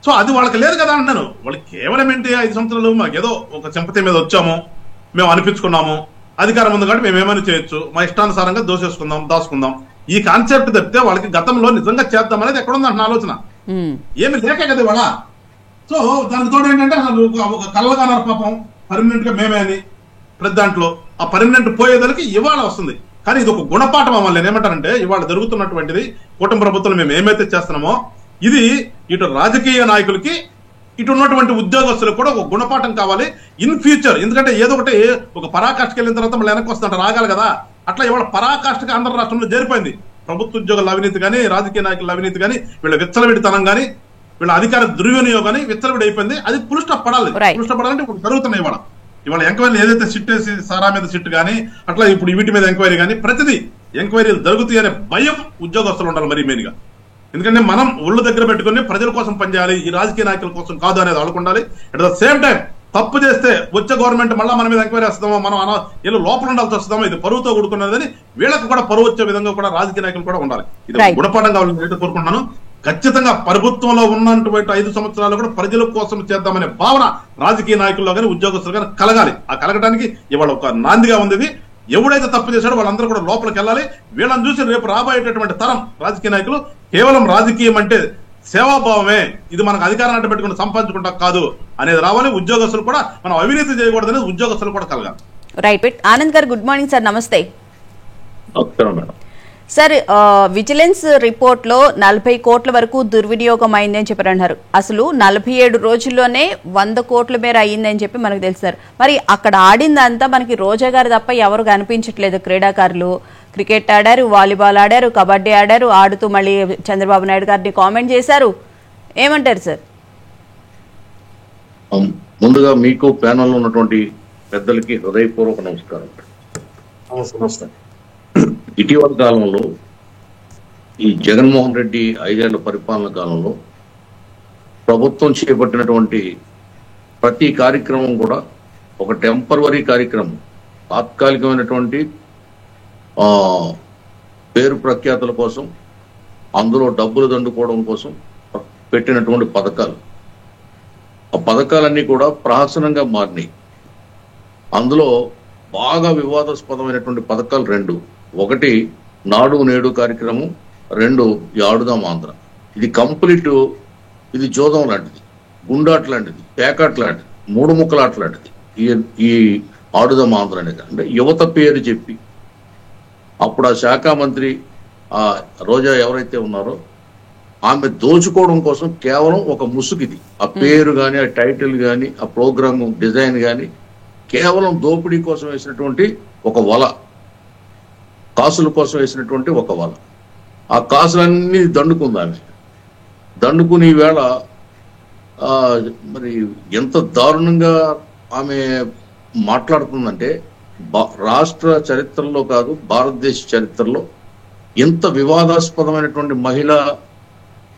సో అది వాళ్ళకి లేదు కదా అన్నాను. వాళ్ళకి కేవలం ఏంటి, 5 సంవత్సరాలు మాకు ఏదో ఒక సింపతి మీద వచ్చాము, మేము అనిపించుకున్నాము, అధికారం ఉంది కాబట్టి మేము ఏమైనా చేయొచ్చు, మా ఇష్టానుసారంగా దాచుకుందాం ఈ కాన్సెప్ట్ తప్పితే వాళ్ళకి గతంలో నిజంగా చేద్దాం అనేది ఎక్కడుందంటున్న ఆలోచన ఏమి లేకే కదా. వాళ్ళ సో దానికి తోడు ఏంటంటే అసలు ఒక కళ్ళగానరు పాపం పర్మనెంట్ గా మేమే అని ప్రతి దాంట్లో ఆ పర్మనెంట్ పోయేదానికి ఇవాళ వస్తుంది. కానీ ఇది ఒక గుణపాఠం అవ్వాలి. నేను ఏమంటానంటే ఇవాళ జరుగుతున్నటువంటిది కూటమి ప్రభుత్వం మేము ఏమైతే చేస్తున్నామో ఇది ఇటు రాజకీయ నాయకులకి ఇటు ఉన్నటువంటి ఉద్యోగస్తులకు కూడా ఒక గుణపాఠం కావాలి ఇన్ ఫ్యూచర్. ఎందుకంటే ఏదో ఒకటి ఒక పరాకాష్ఠకి వెళ్ళిన తర్వాత మళ్ళీ వెనక్కి వస్తుందంట రాగాలి కదా. అట్లా ఇవాళ పరాకాష్ఠకి ఆంధ్ర రాష్ట్రంలో చేరిపోయింది. ప్రభుత్వ ఉద్యోగుల అవినీతి కానీ రాజకీయ నాయకుల అవినీతి కానీ వీళ్ళ విచ్చలవిడితనం కానీ వీళ్ళ అధికార దుర్వినియోగాన్ని విచ్చలవిడి అయిపోయింది. అది ఫుల్ స్టాప్ పడాలి. ఫుల్ స్టాప్ పడాలంటే ఇప్పుడు జరుగుతున్నాయి ఇవాళ ఎంక్వైరీ ఏదైతే సిట్ వేసి సారా మీద సిట్ కానీ అట్లా ఇప్పుడు వీటి మీద ఎంక్వైరీ కానీ ప్రతిదీ ఎంక్వైరీలు జరుగుతాయి అనే భయం ఉద్యోగస్తులు ఉండాలి మరీ మెయిన్ గా. ఎందుకంటే మనం ఒళ్ళు దగ్గర పెట్టుకుని ప్రజల కోసం పనిచేయాలి, ఈ రాజకీయ నాయకుల కోసం కాదు అనేది అనుకుండాలి. అట్ ద సేమ్ టైం తప్పు చేస్తే వచ్చే గవర్నమెంట్ మళ్ళీ మన మీద ఎంక్వైరీ వస్తామో మనం వీళ్ళు లోపల ఉండాల్సి వస్తామో ఇది పరువుతో కూడుకున్నదని వీళ్ళకి కూడా పరువు వచ్చే విధంగా కూడా రాజకీయ నాయకులు కూడా ఉండాలి. ఇది గుణపాఠం కావాలని నేను కోరుకుంటున్నాను. ఖచ్చితంగా ప్రభుత్వంలో ఉన్నటువంటి 5 సంవత్సరాలు కూడా ప్రజల కోసం చేద్దామనే భావన రాజకీయ నాయకుల్లో కానీ ఉద్యోగస్తులు కానీ కలగాలి. ఆ కలగడానికి ఇవాళ ఒక నాందిగా ఉంది. ఎవడైతే తప్పు చేశాడో వాళ్ళందరూ కూడా లోపలికి వెళ్ళాలి. వీళ్ళని చూసి రేపు రాబోయేటటువంటి తరం రాజకీయ నాయకులు కేవలం రాజకీయం అంటే సేవాభావమే, ఇది మనకు అధికారాన్ని అడ్డు పెట్టుకుని సంపాదించుకుంటా కాదు అనేది రావాలి. ఉద్యోగస్తులు కూడా మనం అవినీతి చేయకూడదు అనేది ఉద్యోగస్తులు కూడా కలగాలి. రైట్. ఆనంద్ గారు గుడ్ మార్నింగ్ సార్. నమస్తే మేడం. సార్, విజిలెన్స్ రిపోర్ట్ లో 40 కోట్ల వరకు దుర్వినియోగం అయిందని చెప్పారంటారు. అసలు 47 రోజుల్లోనే 100 కోట్ల మేర అయ్యిందని చెప్పి మనకు తెలుసు సార్. మరి అక్కడ ఆడిందంతా మనకి రోజా గారు తప్ప ఎవరు కనిపించట్లేదు. క్రీడాకారులు క్రికెట్ ఆడారు, వాలీబాల్ ఆడారు, కబడ్డీ ఆడారు. ఆడుతూ మళ్ళీ చంద్రబాబు నాయుడు గారిని కామెంట్ చేశారు. ఏమంటారు సార్? ముందుగా మీకు ప్యానల్లో ఉన్నటువంటి పెద్దలకి హృదయపూర్వక నమస్కారం. ఇటీవల కాలంలో ఈ జగన్మోహన్ రెడ్డి 5 ఏళ్ల పరిపాలన కాలంలో ప్రభుత్వం చేపట్టినటువంటి ప్రతి కార్యక్రమం కూడా ఒక టెంపరవరీ కార్యక్రమం, తాత్కాలికమైనటువంటి పేరు ప్రఖ్యాతుల కోసం, అందులో డబ్బులు దండుకోవడం కోసం పెట్టినటువంటి పథకాలు. ఆ పథకాలన్నీ కూడా ప్రహసనంగా మారినాయి. అందులో బాగా వివాదాస్పదమైనటువంటి పథకాలు 2. ఒకటి నాడు నేడు కార్యక్రమం, 2 ఆడుదాం ఆంధ్ర. ఇది కంప్లీట్, ఇది జోదం లాంటిది, గుండాట్ లాంటిది, పేకాట్ లాంటిది, 3 ముక్కలాట లాంటిది. ఈ ఆడుదాం ఆంధ్ర అనేది అంటే యువత పేరు చెప్పి అప్పుడు ఆ శాఖ మంత్రి రోజా ఎవరైతే ఉన్నారో ఆమె దోచుకోవడం కోసం కేవలం ఒక ముసుగిది. ఆ పేరు కానీ, ఆ టైటిల్ కానీ, ఆ ప్రోగ్రామ్ డిజైన్ కానీ కేవలం దోపిడీ కోసం వేసినటువంటి ఒక వల, కాసుల కోసం వేసినటువంటి ఒక వల. ఆ కాసులన్నీ దండుకుంది ఆమె. దండుకుని ఈవేళ మరి ఎంత దారుణంగా ఆమె మాట్లాడుతుందంటే రాష్ట్ర చరిత్రలో కాదు, భారతదేశ చరిత్రలో ఎంత వివాదాస్పదమైనటువంటి మహిళా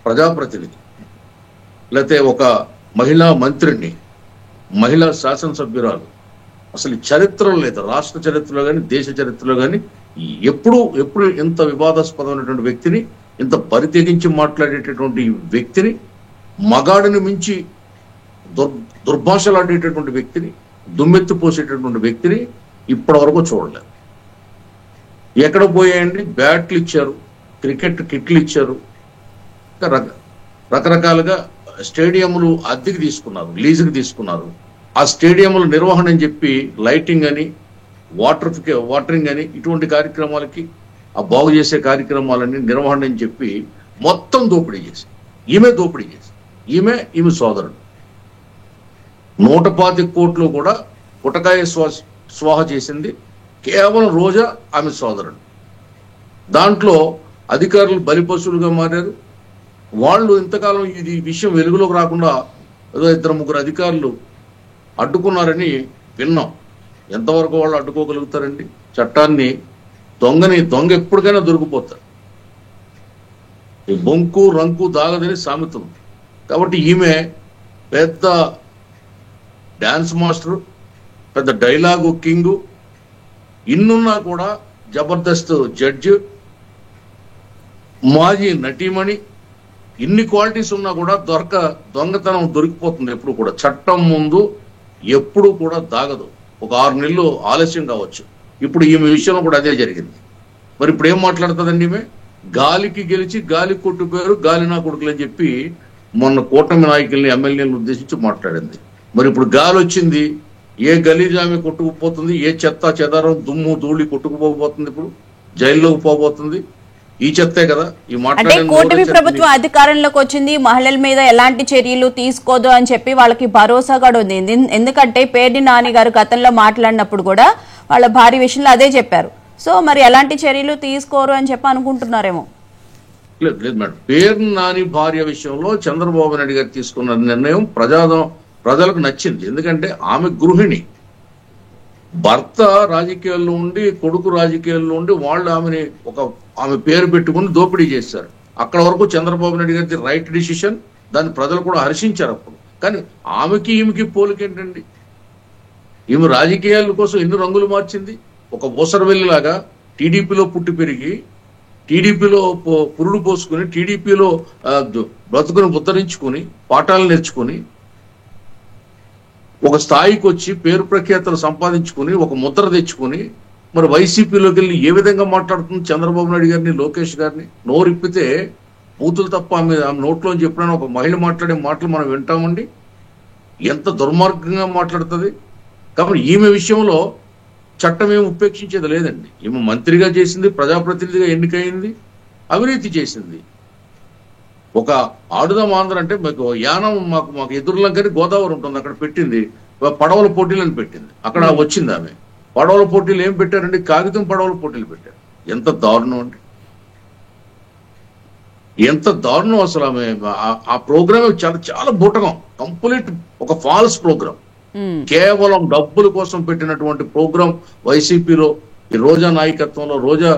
ప్రజాప్రతినిధి, లేకపోతే ఒక మహిళా మంత్రిని, మహిళా శాసనసభ్యురాలు అసలు చరిత్రలో లేదు. రాష్ట్ర చరిత్రలో కానీ దేశ చరిత్రలో కానీ ఎప్పుడు ఇంత వివాదాస్పదమైనటువంటి వ్యక్తిని, ఇంత పరితెగించి మాట్లాడేటటువంటి వ్యక్తిని, మగాడిని మించి దుర్భాషలాడేటటువంటి వ్యక్తిని, దుమ్మెత్తి పోసేటటువంటి వ్యక్తిని ఇప్పటి వరకు చూడలేదు. ఎక్కడ పోయాయండి? బ్యాట్లు ఇచ్చారు, క్రికెట్ కిట్లు ఇచ్చారు, రకరకాలుగా స్టేడియంలు అద్దెకి తీసుకున్నారు, లీజుకి తీసుకున్నారు. ఆ స్టేడియంల నిర్వహణ అని చెప్పి లైటింగ్ అని, వాటరింగ్ అని ఇటువంటి కార్యక్రమాలకి, ఆ బాగు చేసే కార్యక్రమాలని నిర్వహణ అని చెప్పి మొత్తం దోపిడీ చేసి, ఈమె దోపిడీ చేసి, ఈమె సోదరుడు 125 కోట్లు కూడా పుటకాయ స్వాహ చేసింది కేవలం రోజా, ఆమె సోదరుడు. దాంట్లో అధికారులు బలిపశువులుగా మారారు. వాళ్ళు ఇంతకాలం ఇది విషయం వెలుగులోకి రాకుండా ఏదో 2-3 అధికారులు అడ్డుకున్నారని విన్నాం. ఎంతవరకు వాళ్ళు అడ్డుకోగలుగుతారండి? చట్టాన్ని దొంగ ఎప్పటికైనా దొరికిపోతారు. ఈ బొంకు రంకు దాగదని సామెత ఉంది. కాబట్టి ఈమె పెద్ద డాన్స్ మాస్టర్, పెద్ద డైలాగు కింగు, ఇన్నున్నా కూడా జబర్దస్త్ జడ్జి, మాజీ నటీమణి, ఇన్ని క్వాలిటీస్ ఉన్నా కూడా దొంగతనం దొరికిపోతుంది. ఎప్పుడు కూడా చట్టం ముందు ఎప్పుడు కూడా దాగదు. ఒక 6 నెలలు ఆలస్యం కావచ్చు. ఇప్పుడు ఈమె విషయంలో కూడా అదే జరిగింది. మరి ఇప్పుడు ఏం మాట్లాడుతుందండి ఈమె? గాలికి గెలిచి గాలి కొట్టుపోయారు, గాలి నా కొడుకులు అని చెప్పి మొన్న కూటమి నాయకుల్ని ఎమ్మెల్యేలను ఉద్దేశించి మాట్లాడింది. మరి ఇప్పుడు గాలి వచ్చింది, ఏ గలీజామి కొట్టుకుపోతుంది, ఏ చెత్త చెదారం దుమ్ము ధూళి కొట్టుకుపోబోతుంది, ఇప్పుడు జైల్లోకి పోబోతుంది. ఈ చెత్తే కదా ఈ అంటే మాట్లాడే కూటమి ప్రభుత్వం అధికారంలోకి వచ్చింది, మహిళల మీద ఎలాంటి చర్యలు తీసుకోదు అని చెప్పి వాళ్ళకి భరోసా కూడా ఉంది. ఎందుకంటే పేర్ని నాని గారు గతంలో మాట్లాడినప్పుడు కూడా వాళ్ళ భార్య విషయంలో అదే చెప్పారు. సో మరి ఎలాంటి చర్యలు తీసుకోరు అని చెప్పి అనుకుంటున్నారేమో. లేదు మేడం, పేర్ని నాని భార్య విషయంలో చంద్రబాబు నాయుడు గారు తీసుకున్న నిర్ణయం ప్రజలకు నచ్చింది. ఎందుకంటే ఆమె గృహిణి, భర్త రాజకీయాల్లో ఉండి కొడుకు రాజకీయాల్లో ఉండి వాళ్ళు ఆమె పేరు పెట్టుకుని దోపిడీ చేశారు. అక్కడ వరకు చంద్రబాబు నాయుడు గారి రైట్ డిసిషన్, దాన్ని ప్రజలు కూడా హర్షించారు అప్పుడు. కానీ ఈమెకి పోలికేంటండి? ఈమె రాజకీయాల కోసం ఎన్ని రంగులు మార్చింది. ఒక ఊసరవెల్లిలాగా టీడీపీలో పుట్టి పెరిగి, టీడీపీలో పురుడు పోసుకుని, టీడీపీలో బ్రతుకుని ఉద్ధరించుకుని, పాఠాలు నేర్చుకుని, ఒక స్థాయికి వచ్చి పేరు ప్రఖ్యాతలు సంపాదించుకుని, ఒక ముద్ర తెచ్చుకుని, మరి వైసీపీలోకి వెళ్ళి ఏ విధంగా మాట్లాడుతుంది చంద్రబాబు నాయుడు గారిని, లోకేష్ గారిని? నోరిప్పితే బూతులు తప్ప ఆమె నోట్లోంచి ఎప్పుడైనా ఒక మహిళ మాట్లాడే మాటలు మనం వింటామండి? ఎంత దుర్మార్గంగా మాట్లాడుతుంది. కాబట్టి ఈమె విషయంలో చట్టం ఏమి ఉపేక్షించేది లేదండి. ఈమె మంత్రిగా చేసింది, ప్రజాప్రతినిధిగా ఎన్నికైంది, అవినీతి చేసింది. ఒక ఆడుదాం ఆంధ్ర అంటే మాకు యానం, మాకు ఎదురులంకని గోదావరి ఉంటుంది, అక్కడ పెట్టింది పడవల పోటీలను పెట్టింది. అక్కడ వచ్చింది ఆమె. పడవల పోటీలు ఏం పెట్టారండి? కాగితం పడవల పోటీలు పెట్టారు. ఎంత దారుణం అండి, ఎంత దారుణం అసలు. ఆమె ఆ ప్రోగ్రామ్ చాలా చాలా బూటకం, కంప్లీట్ ఒక ఫాల్స్ ప్రోగ్రామ్. కేవలం డబ్బుల కోసం పెట్టినటువంటి ప్రోగ్రాం వైసీపీలో ఈ రోజా నాయకత్వంలో, రోజా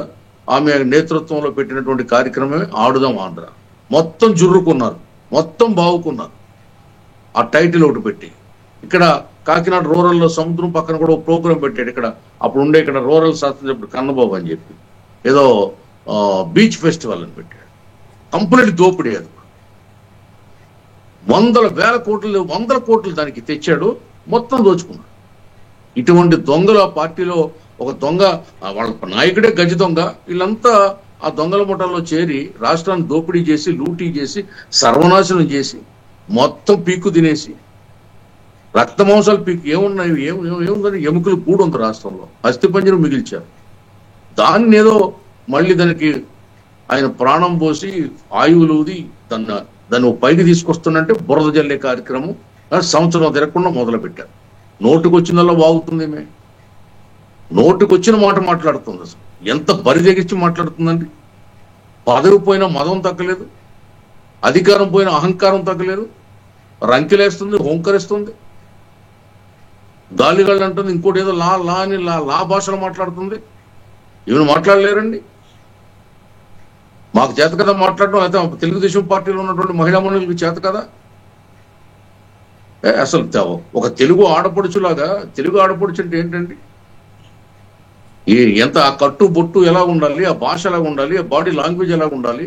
ఆమె నేతృత్వంలో పెట్టినటువంటి కార్యక్రమమే ఆడుదాం ఆంధ్ర. మొత్తం జుర్రుకున్నారు, మొత్తం బావుకున్నారు ఆ టైటిల్ ఒకటి పెట్టి. ఇక్కడ కాకినాడ రూరల్లో సముద్రం పక్కన కూడా ఒక ప్రోగ్రాం పెట్టాడు. ఇక్కడ రూరల్ శాస్త్రజ్ఞుడు కన్నబాబు అని చెప్పి ఏదో బీచ్ ఫెస్టివల్ అని పెట్టాడు. కంప్లీట్ దోపిడీ. అది వందల కోట్లు దానికి తెచ్చాడు, మొత్తం దోచుకున్నాడు. ఇటువంటి దొంగలు ఆ పార్టీలో, ఒక దొంగ వాళ్ళ నాయకుడే గజ దొంగ, వీళ్ళంతా ఆ దొంగల ముఠాల్లో చేరి రాష్ట్రాన్ని దోపిడీ చేసి, లూటీ చేసి, సర్వనాశనం చేసి, మొత్తం పీక్కు తినేసి, రక్త మాంసాలు పీక్కు ఏమున్నాయి, ఏముందని ఎముకలు గూడు ఉంది రాష్ట్రంలో, అస్థిపంజరం మిగిల్చారు. దాన్ని ఏదో మళ్ళీ దానికి ఆయన ప్రాణం పోసి ఆయువులుది దాన్ని పైకి తీసుకొస్తున్నంటే బురద జల్లే కార్యక్రమం సంవత్సరం తిరగకుండా మొదలు పెట్టారు. నోటుకొచ్చినల్లా వాగుతుంది, నోటుకొచ్చిన మాట మాట్లాడుతుంది. అసలు ఎంత బరిదెగించి మాట్లాడుతుందండి. పదవి పోయినా మదం తగ్గలేదు, అధికారం పోయినా అహంకారం తగ్గలేదు, రంకెలేస్తుంది, హోంకరిస్తుంది, గాలిగాళ్ళు అంటుంది, ఇంకోటి ఏదో లా భాషలో మాట్లాడుతుంది. ఈమెను మాట్లాడలేరండి. మాకు చేత కదా మాట్లాడడం, అయితే తెలుగుదేశం పార్టీలో ఉన్నటువంటి మహిళా మండలికి చేత కదా. అసలు ఒక తెలుగు ఆడపడుచులాగా, తెలుగు ఆడపడుచు అంటే ఏంటండి? ఎంత ఆ కట్టు బొట్టు ఎలా ఉండాలి, ఆ భాష ఎలా ఉండాలి, ఆ బాడీ లాంగ్వేజ్ ఎలా ఉండాలి?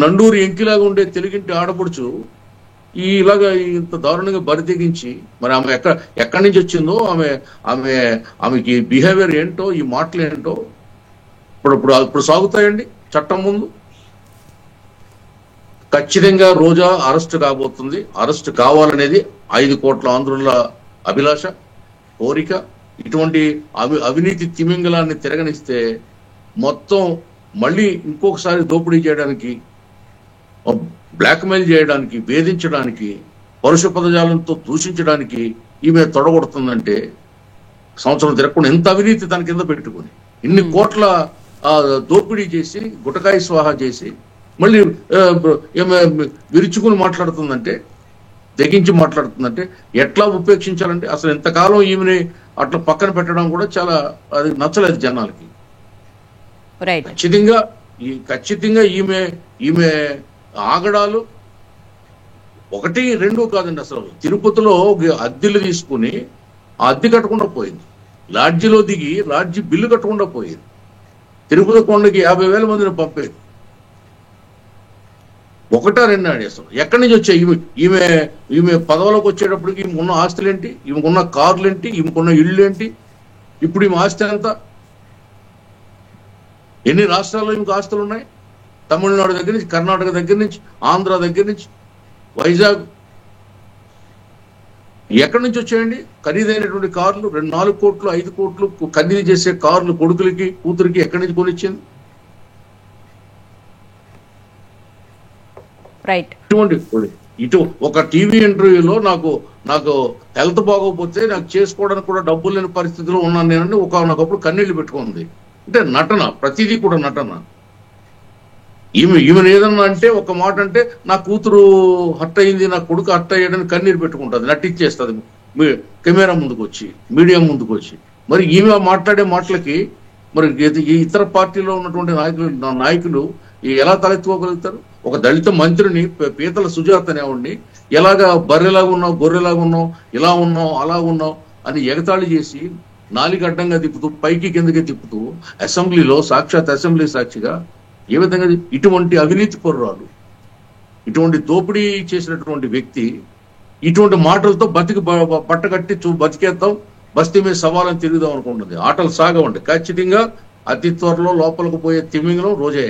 నండూరి ఎంకిలాగా ఉండే తెలుగింటి ఆడపడుచు ఇలాగా ఇంత దారుణంగా బరితెగించి, మరి ఆమె ఎక్కడి నుంచి వచ్చిందో, ఆమెకి బిహేవియర్ ఏంటో, ఈ మాటలు ఏంటో ఇప్పుడు సాగుతాయండి చట్టం ముందు. ఖచ్చితంగా రోజా అరెస్ట్ కాబోతుంది. అరెస్ట్ కావాలనేది 5 కోట్ల ఆంధ్రుల అభిలాష, కోరిక. ఇటువంటి అవినీతి తిమింగలాన్ని తిరగనిస్తే మొత్తం మళ్ళీ ఇంకొకసారి దోపిడీ చేయడానికి, బ్లాక్మెయిల్ చేయడానికి, వేధించడానికి, పరుష పదజాలంతో దూషించడానికి ఈమె తొడగొడుతుందంటే సంవత్సరం తిరగకుండా ఎంత అవినీతి తన కింద పెట్టుకుని ఇన్ని కోట్ల దోపిడీ చేసి, గుటకాయ స్వాహా చేసి, మళ్ళీ విరుచుకుని మాట్లాడుతుందంటే, తెగించి మాట్లాడుతుందంటే ఎట్లా ఉపేక్షించాలంటే? అసలు ఎంతకాలం ఈమెని అట్లా పక్కన పెట్టడం కూడా చాలా అది నచ్చలేదు జనాలకి. ఖచ్చితంగా ఈమె ఆగడాలు 1, 2 కాదండి. అసలు తిరుపతిలో అద్దెలు తీసుకుని ఆ అద్దె కట్టకుండా పోయింది. లాడ్జిలో దిగి లాడ్జి బిల్లు కట్టకుండా పోయింది. తిరుపతి కొండకి 50,000 మందిని పంపేది. 1, 2 ఆడి. అసలు ఎక్కడి నుంచి వచ్చాయి? ఈమె పదవులకు వచ్చేటప్పటికి ఈమెకున్న ఆస్తులేంటి, ఈమెకున్న కార్లేంటి, ఈమెకున్న ఇళ్ళు ఏంటి? ఇప్పుడు ఈమె ఆస్తి ఎంత? ఎన్ని రాష్ట్రాల్లో ఈమెకు ఆస్తులు ఉన్నాయి? తమిళనాడు దగ్గర నుంచి, కర్ణాటక దగ్గర నుంచి, ఆంధ్ర దగ్గర నుంచి, వైజాగ్ ఎక్కడి నుంచి వచ్చాయండి ఖరీదైనటువంటి కార్లు? 4 కోట్లు 5 కోట్లు ఖరీదు చేసే కార్లు కొడుకులకి కూతురికి ఎక్కడి నుంచి కొనిచ్చింది? ఇటు ఒక టీవీ ఇంటర్వ్యూలో నాకు హెల్త్ బాగోకపోతే నాకు చేసుకోవడానికి కూడా డబ్బులు లేని పరిస్థితిలో ఉన్నాను నేనండి ఒకనొకప్పుడు కన్నీళ్లు పెట్టుకుంది. అంటే నటన, ప్రతిదీ కూడా నటన. ఈమెను ఏదన్నా అంటే ఒక మాట అంటే నా కూతురు హర్ట్ అయింది, నా కొడుకు హర్ట్ అయ్యాడని కన్నీరు పెట్టుకుంటుంది, నటించేస్తుంది కెమెరా ముందుకు వచ్చి, మీడియా ముందుకు వచ్చి. మరి ఈమె మాట్లాడే మాటలకి మరి ఈ ఇతర పార్టీలో ఉన్నటువంటి నాయకులు ఎలా తలెత్తుకోగలుగుతారు? ఒక దళిత మంత్రిని పీతల సుజాత అనేవాడిని ఎలాగా బర్రెలాగా ఉన్నావు, గొర్రెలాగా ఉన్నావు, ఇలా ఉన్నావు, అలా ఉన్నావు అని ఎగతాళి చేసి నాలుగు అడ్డంగా తిప్పుతూ పైకి కిందకి తిప్పుతూ అసెంబ్లీలో సాక్షాత్ అసెంబ్లీ సాక్షిగా ఏ విధంగా ఇటువంటి అవినీతి పరురాలు, ఇటువంటి దోపిడీ చేసినటువంటి వ్యక్తి ఇటువంటి మాటలతో బట్టగట్టి బతికేద్దాం, బస్తీ మీద సవాలని తిరుగుదాం అనుకుంటుంది. ఆటలు సాగవండి. ఖచ్చితంగా అతి త్వరలో లోపలికి పోయే తిమింగలం రోజే.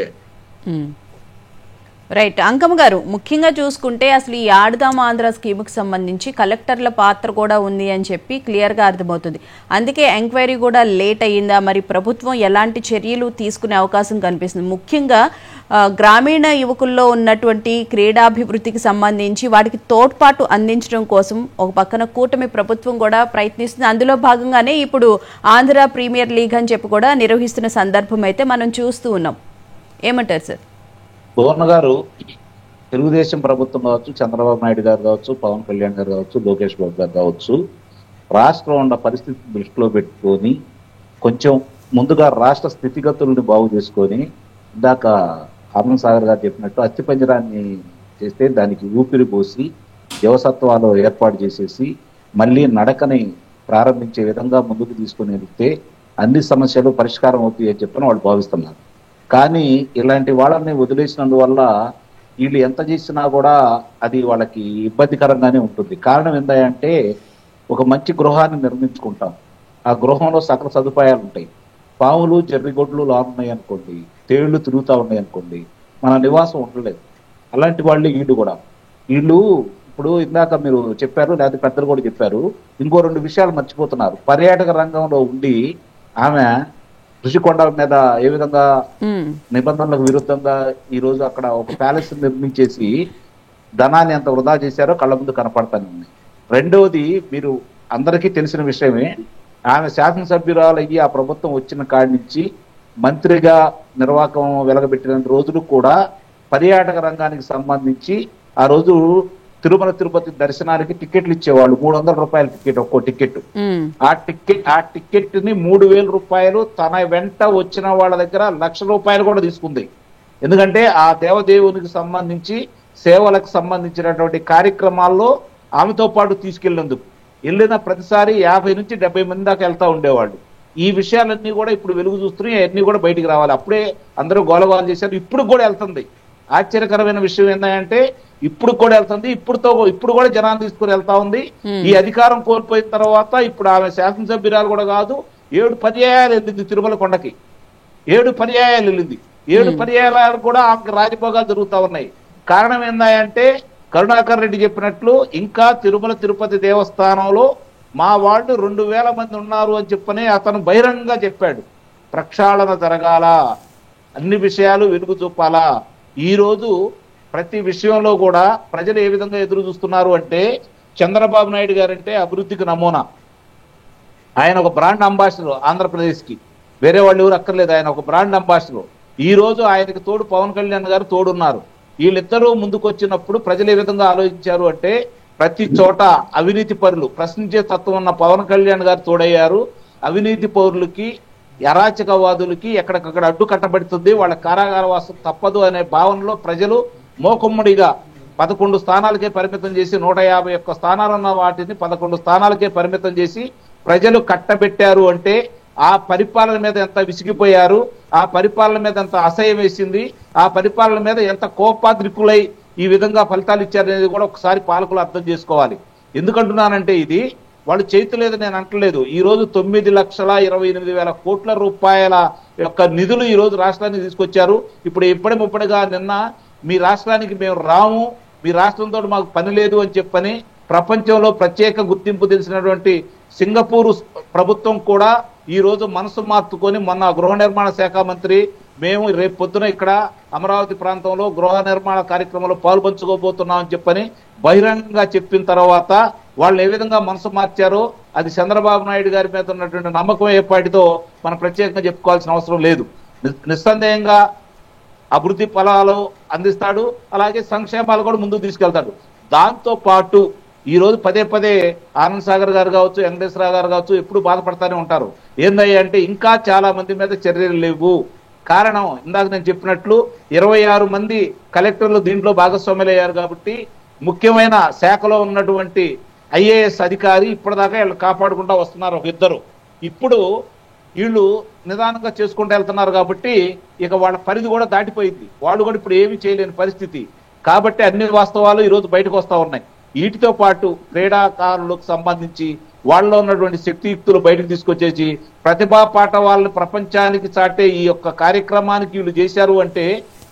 రైట్. అంకమ్మ గారు, ముఖ్యంగా చూసుకుంటే అసలు ఈ ఆడుదాం ఆంధ్ర స్కీమ్కి సంబంధించి కలెక్టర్ల పాత్ర కూడా ఉంది అని చెప్పి క్లియర్గా అర్థమవుతుంది. అందుకే ఎంక్వైరీ కూడా లేట్ అయ్యిందా, మరి ప్రభుత్వం ఎలాంటి చర్యలు తీసుకునే అవకాశం కనిపిస్తుంది? ముఖ్యంగా గ్రామీణ యువకుల్లో ఉన్నటువంటి క్రీడాభివృద్ధికి సంబంధించి వాటికి తోడ్పాటు అందించడం కోసం ఒక పక్కన కూటమి ప్రభుత్వం కూడా ప్రయత్నిస్తుంది. అందులో భాగంగానే ఇప్పుడు ఆంధ్ర ప్రీమియర్ లీగ్ అని చెప్పి కూడా నిర్వహిస్తున్న సందర్భం అయితే మనం చూస్తూ ఉన్నాం. ఏమంటారు సార్? గవర్నర్ గారు, తెలుగుదేశం ప్రభుత్వం కావచ్చు, చంద్రబాబు నాయుడు గారు కావచ్చు, పవన్ కళ్యాణ్ గారు కావచ్చు, లోకేష్ బాబు గారు కావచ్చు, రాష్ట్రం ఉన్న పరిస్థితి దృష్టిలో పెట్టుకొని కొంచెం ముందుగా రాష్ట్ర స్థితిగతులను బాగు చేసుకొని, ఇందాక ఆనంద్ సాగర్ గారు చెప్పినట్టు అస్థిపంజరాన్ని చేస్తే దానికి ఊపిరి పోసి వ్యవసత్వాలు ఏర్పాటు చేసేసి మళ్ళీ నడకని ప్రారంభించే విధంగా ముందుకు తీసుకుని వెళ్తే అన్ని సమస్యలు పరిష్కారం అవుతాయి అని చెప్పని వాళ్ళు భావిస్తున్నారు. కానీ ఇలాంటి వాళ్ళని వదిలేసినందువల్ల వీళ్ళు ఎంత చేసినా కూడా అది వాళ్ళకి ఇబ్బందికరంగానే ఉంటుంది. కారణం ఏంటంటే ఒక మంచి గృహాన్ని నిర్మించుకుంటాం, ఆ గృహంలో సకల సదుపాయాలు ఉంటాయి, పాములు జర్రిగొడ్లు లాగున్నాయి అనుకోండి, తేళ్లు తిరుగుతూ ఉన్నాయి అనుకోండి, మన నివాసం ఉండలేదు. అలాంటి వాళ్ళు వీళ్ళు ఇప్పుడు ఇందాక మీరు చెప్పారు, లేకపోతే పెద్దలు కూడా చెప్పారు, ఇంకో 2 విషయాలు మర్చిపోతున్నారు. పర్యాటక రంగంలో ఉండి ఆమె ఋషికొండ మీద ఏ విధంగా నిబంధనలకు విరుద్ధంగా ఈ రోజు అక్కడ ఒక ప్యాలెస్ నిర్మించేసి ధనాన్ని ఎంత వృధా చేశారో కళ్ళ ముందు కనపడతాను. రెండవది, మీరు అందరికీ తెలిసిన విషయమే, ఆమె శాసనసభ్యురాలు అయ్యి ఆ ప్రభుత్వం వచ్చిన కాడి నుంచి మంత్రిగా నిర్వాహకం వెలగబెట్టిన రోజులు కూడా పర్యాటక రంగానికి సంబంధించి ఆ రోజు తిరుమల తిరుపతి దర్శనానికి టికెట్లు ఇచ్చేవాళ్ళు. 300 రూపాయల టికెట్, ఒక్కో టికెట్. ఆ టికెట్ ని 3000 రూపాయలు తన వెంట వచ్చిన వాళ్ళ దగ్గర 1,00,000 రూపాయలు కూడా తీసుకుంది. ఎందుకంటే ఆ దేవదేవునికి సంబంధించి సేవలకు సంబంధించినటువంటి కార్యక్రమాల్లో ఆమెతో పాటు తీసుకెళ్లేందుకు వెళ్ళిన ప్రతిసారి 50 నుంచి 70 మంది దాకా వెళ్తా ఉండేవాళ్ళు. ఈ విషయాలన్నీ కూడా ఇప్పుడు వెలుగు చూస్తున్నాయి, అవన్నీ కూడా బయటికి రావాలి. అప్పుడే అందరూ గోలగోలు చేశారు, ఇప్పుడు కూడా వెళ్తుంది. ఆశ్చర్యకరమైన విషయం ఏంటంటే ఇప్పుడు కూడా వెళ్తుంది, ఇప్పుడు కూడా జనాన్ని తీసుకుని వెళ్తా ఉంది. ఈ అధికారం కోల్పోయిన తర్వాత ఇప్పుడు ఆమె శాసనసభ్యురాలు కూడా కాదు, 7 పర్యాయాలు వెళ్ళింది తిరుమల కొండకి. 7 పర్యాయాలు వెళ్ళింది. 7 పర్యాయాలు కూడా ఆమెకు రాజభోగాలు జరుగుతూ ఉన్నాయి. కారణం ఏందంటే కరుణాకర్ రెడ్డి చెప్పినట్లు ఇంకా తిరుమల తిరుపతి దేవస్థానంలో మా వాళ్ళు 2,000 మంది ఉన్నారు అని చెప్పని అతను బహిరంగంగా చెప్పాడు. ప్రక్షాళన జరగాల, అన్ని విషయాలు వెలుగు చూపాలా. ఈ రోజు ప్రతి విషయంలో కూడా ప్రజలు ఏ విధంగా ఎదురు చూస్తున్నారు అంటే, చంద్రబాబు నాయుడు గారంటే అభివృద్ధికి నమూనా. ఆయన ఒక బ్రాండ్ అంబాసిడర్ ఆంధ్రప్రదేశ్కి, వేరే వాళ్ళు ఎవరు అక్కర్లేదు, ఆయన ఒక బ్రాండ్ అంబాసిడర్. ఈ రోజు ఆయనకి తోడు పవన్ కళ్యాణ్ గారు తోడున్నారు. వీళ్ళిద్దరూ ముందుకు వచ్చినప్పుడు ప్రజలు ఏ విధంగా ఆలోచించారు అంటే, ప్రతి చోట అవినీతి పరులు, ప్రశ్నించే తత్వం ఉన్న పవన్ కళ్యాణ్ గారు తోడయ్యారు. అవినీతి పౌరులకి, అరాచకవాదులకి ఎక్కడికక్కడ అడ్డు కట్టబడుతుంది, వాళ్ళ కారాగార వాసం తప్పదు అనే భావనలో ప్రజలు మోకమ్మడిగా 11 స్థానాలకే పరిమితం చేసి 151 స్థానాలున్న వాటిని 11 స్థానాలకే పరిమితం చేసి ప్రజలు కట్టబెట్టారు. అంటే ఆ పరిపాలన మీద ఎంత విసిగిపోయారు, ఆ పరిపాలన మీద ఎంత అసహ్యం వేసింది, ఆ పరిపాలన మీద ఎంత కోపాద్రికులై ఈ విధంగా ఫలితాలు ఇచ్చారనేది కూడా ఒకసారి పాలకులు అర్థం చేసుకోవాలి. ఎందుకంటున్నానంటే ఇది వాళ్ళు చేతులేదు నేను అంటలేదు. ఈ రోజు 9,28,000 కోట్ల రూపాయల యొక్క నిధులు ఈ రోజు రాష్ట్రానికి తీసుకొచ్చారు. ఇప్పుడు ఇప్పటిగా నిన్న మీ రాష్ట్రానికి మేము రాము, మీ రాష్ట్రంతో మాకు పని లేదు అని చెప్పని ప్రపంచంలో ప్రత్యేక గుర్తింపు తెలిసినటువంటి సింగపూర్ ప్రభుత్వం కూడా ఈ రోజు మనసు మార్చుకొని మొన్న గృహ నిర్మాణ శాఖ మంత్రి మేము రేపు పొద్దున ఇక్కడ అమరావతి ప్రాంతంలో గృహ నిర్మాణ కార్యక్రమంలో పాల్పంచుకోబోతున్నామని చెప్పని బహిరంగంగా చెప్పిన తర్వాత వాళ్ళు ఏ విధంగా మనసు మార్చారో అది చంద్రబాబు నాయుడు గారి మీద ఉన్నటువంటి నమ్మకం ఏపాటితో మనం ప్రత్యేకంగా చెప్పుకోవాల్సిన అవసరం లేదు. నిస్సందేహంగా అభివృద్ధి ఫలాలు అందిస్తాడు, అలాగే సంక్షేమాలు కూడా ముందుకు తీసుకెళ్తాడు. దాంతో పాటు ఈ రోజు పదే ఆనంద్ సాగర్ గారు కావచ్చు, వెంకటేశ్వరరావు గారు కావచ్చు ఎప్పుడు బాధపడతానే ఉంటారు. ఏందయ్యా అంటే ఇంకా చాలా మంది మీద చర్యలు లేవు. కారణం ఇందాక నేను చెప్పినట్లు 26 మంది కలెక్టర్లు దీంట్లో భాగస్వాములయ్యారు కాబట్టి ముఖ్యమైన శాఖలో ఉన్నటువంటి ఐఏఎస్ అధికారి ఇప్పటిదాకా వీళ్ళు కాపాడుకుంటూ వస్తున్నారు ఒక ఇద్దరు. ఇప్పుడు వీళ్ళు నిదానంగా చేసుకుంటూ వెళ్తున్నారు కాబట్టి ఇక వాళ్ళ పరిధి కూడా దాటిపోయింది. వాళ్ళు కూడా ఇప్పుడు ఏమీ చేయలేని పరిస్థితి. కాబట్టి అన్ని వాస్తవాలు ఈరోజు బయటకు వస్తూ ఉన్నాయి. వీటితో పాటు క్రీడాకారులకు సంబంధించి వాళ్ళలో ఉన్నటువంటి శక్తియుక్తులు బయటకు తీసుకొచ్చేసి ప్రతిభా పాట వాళ్ళని ప్రపంచానికి చాటే ఈ యొక్క కార్యక్రమానికి వీళ్ళు చేశారు అంటే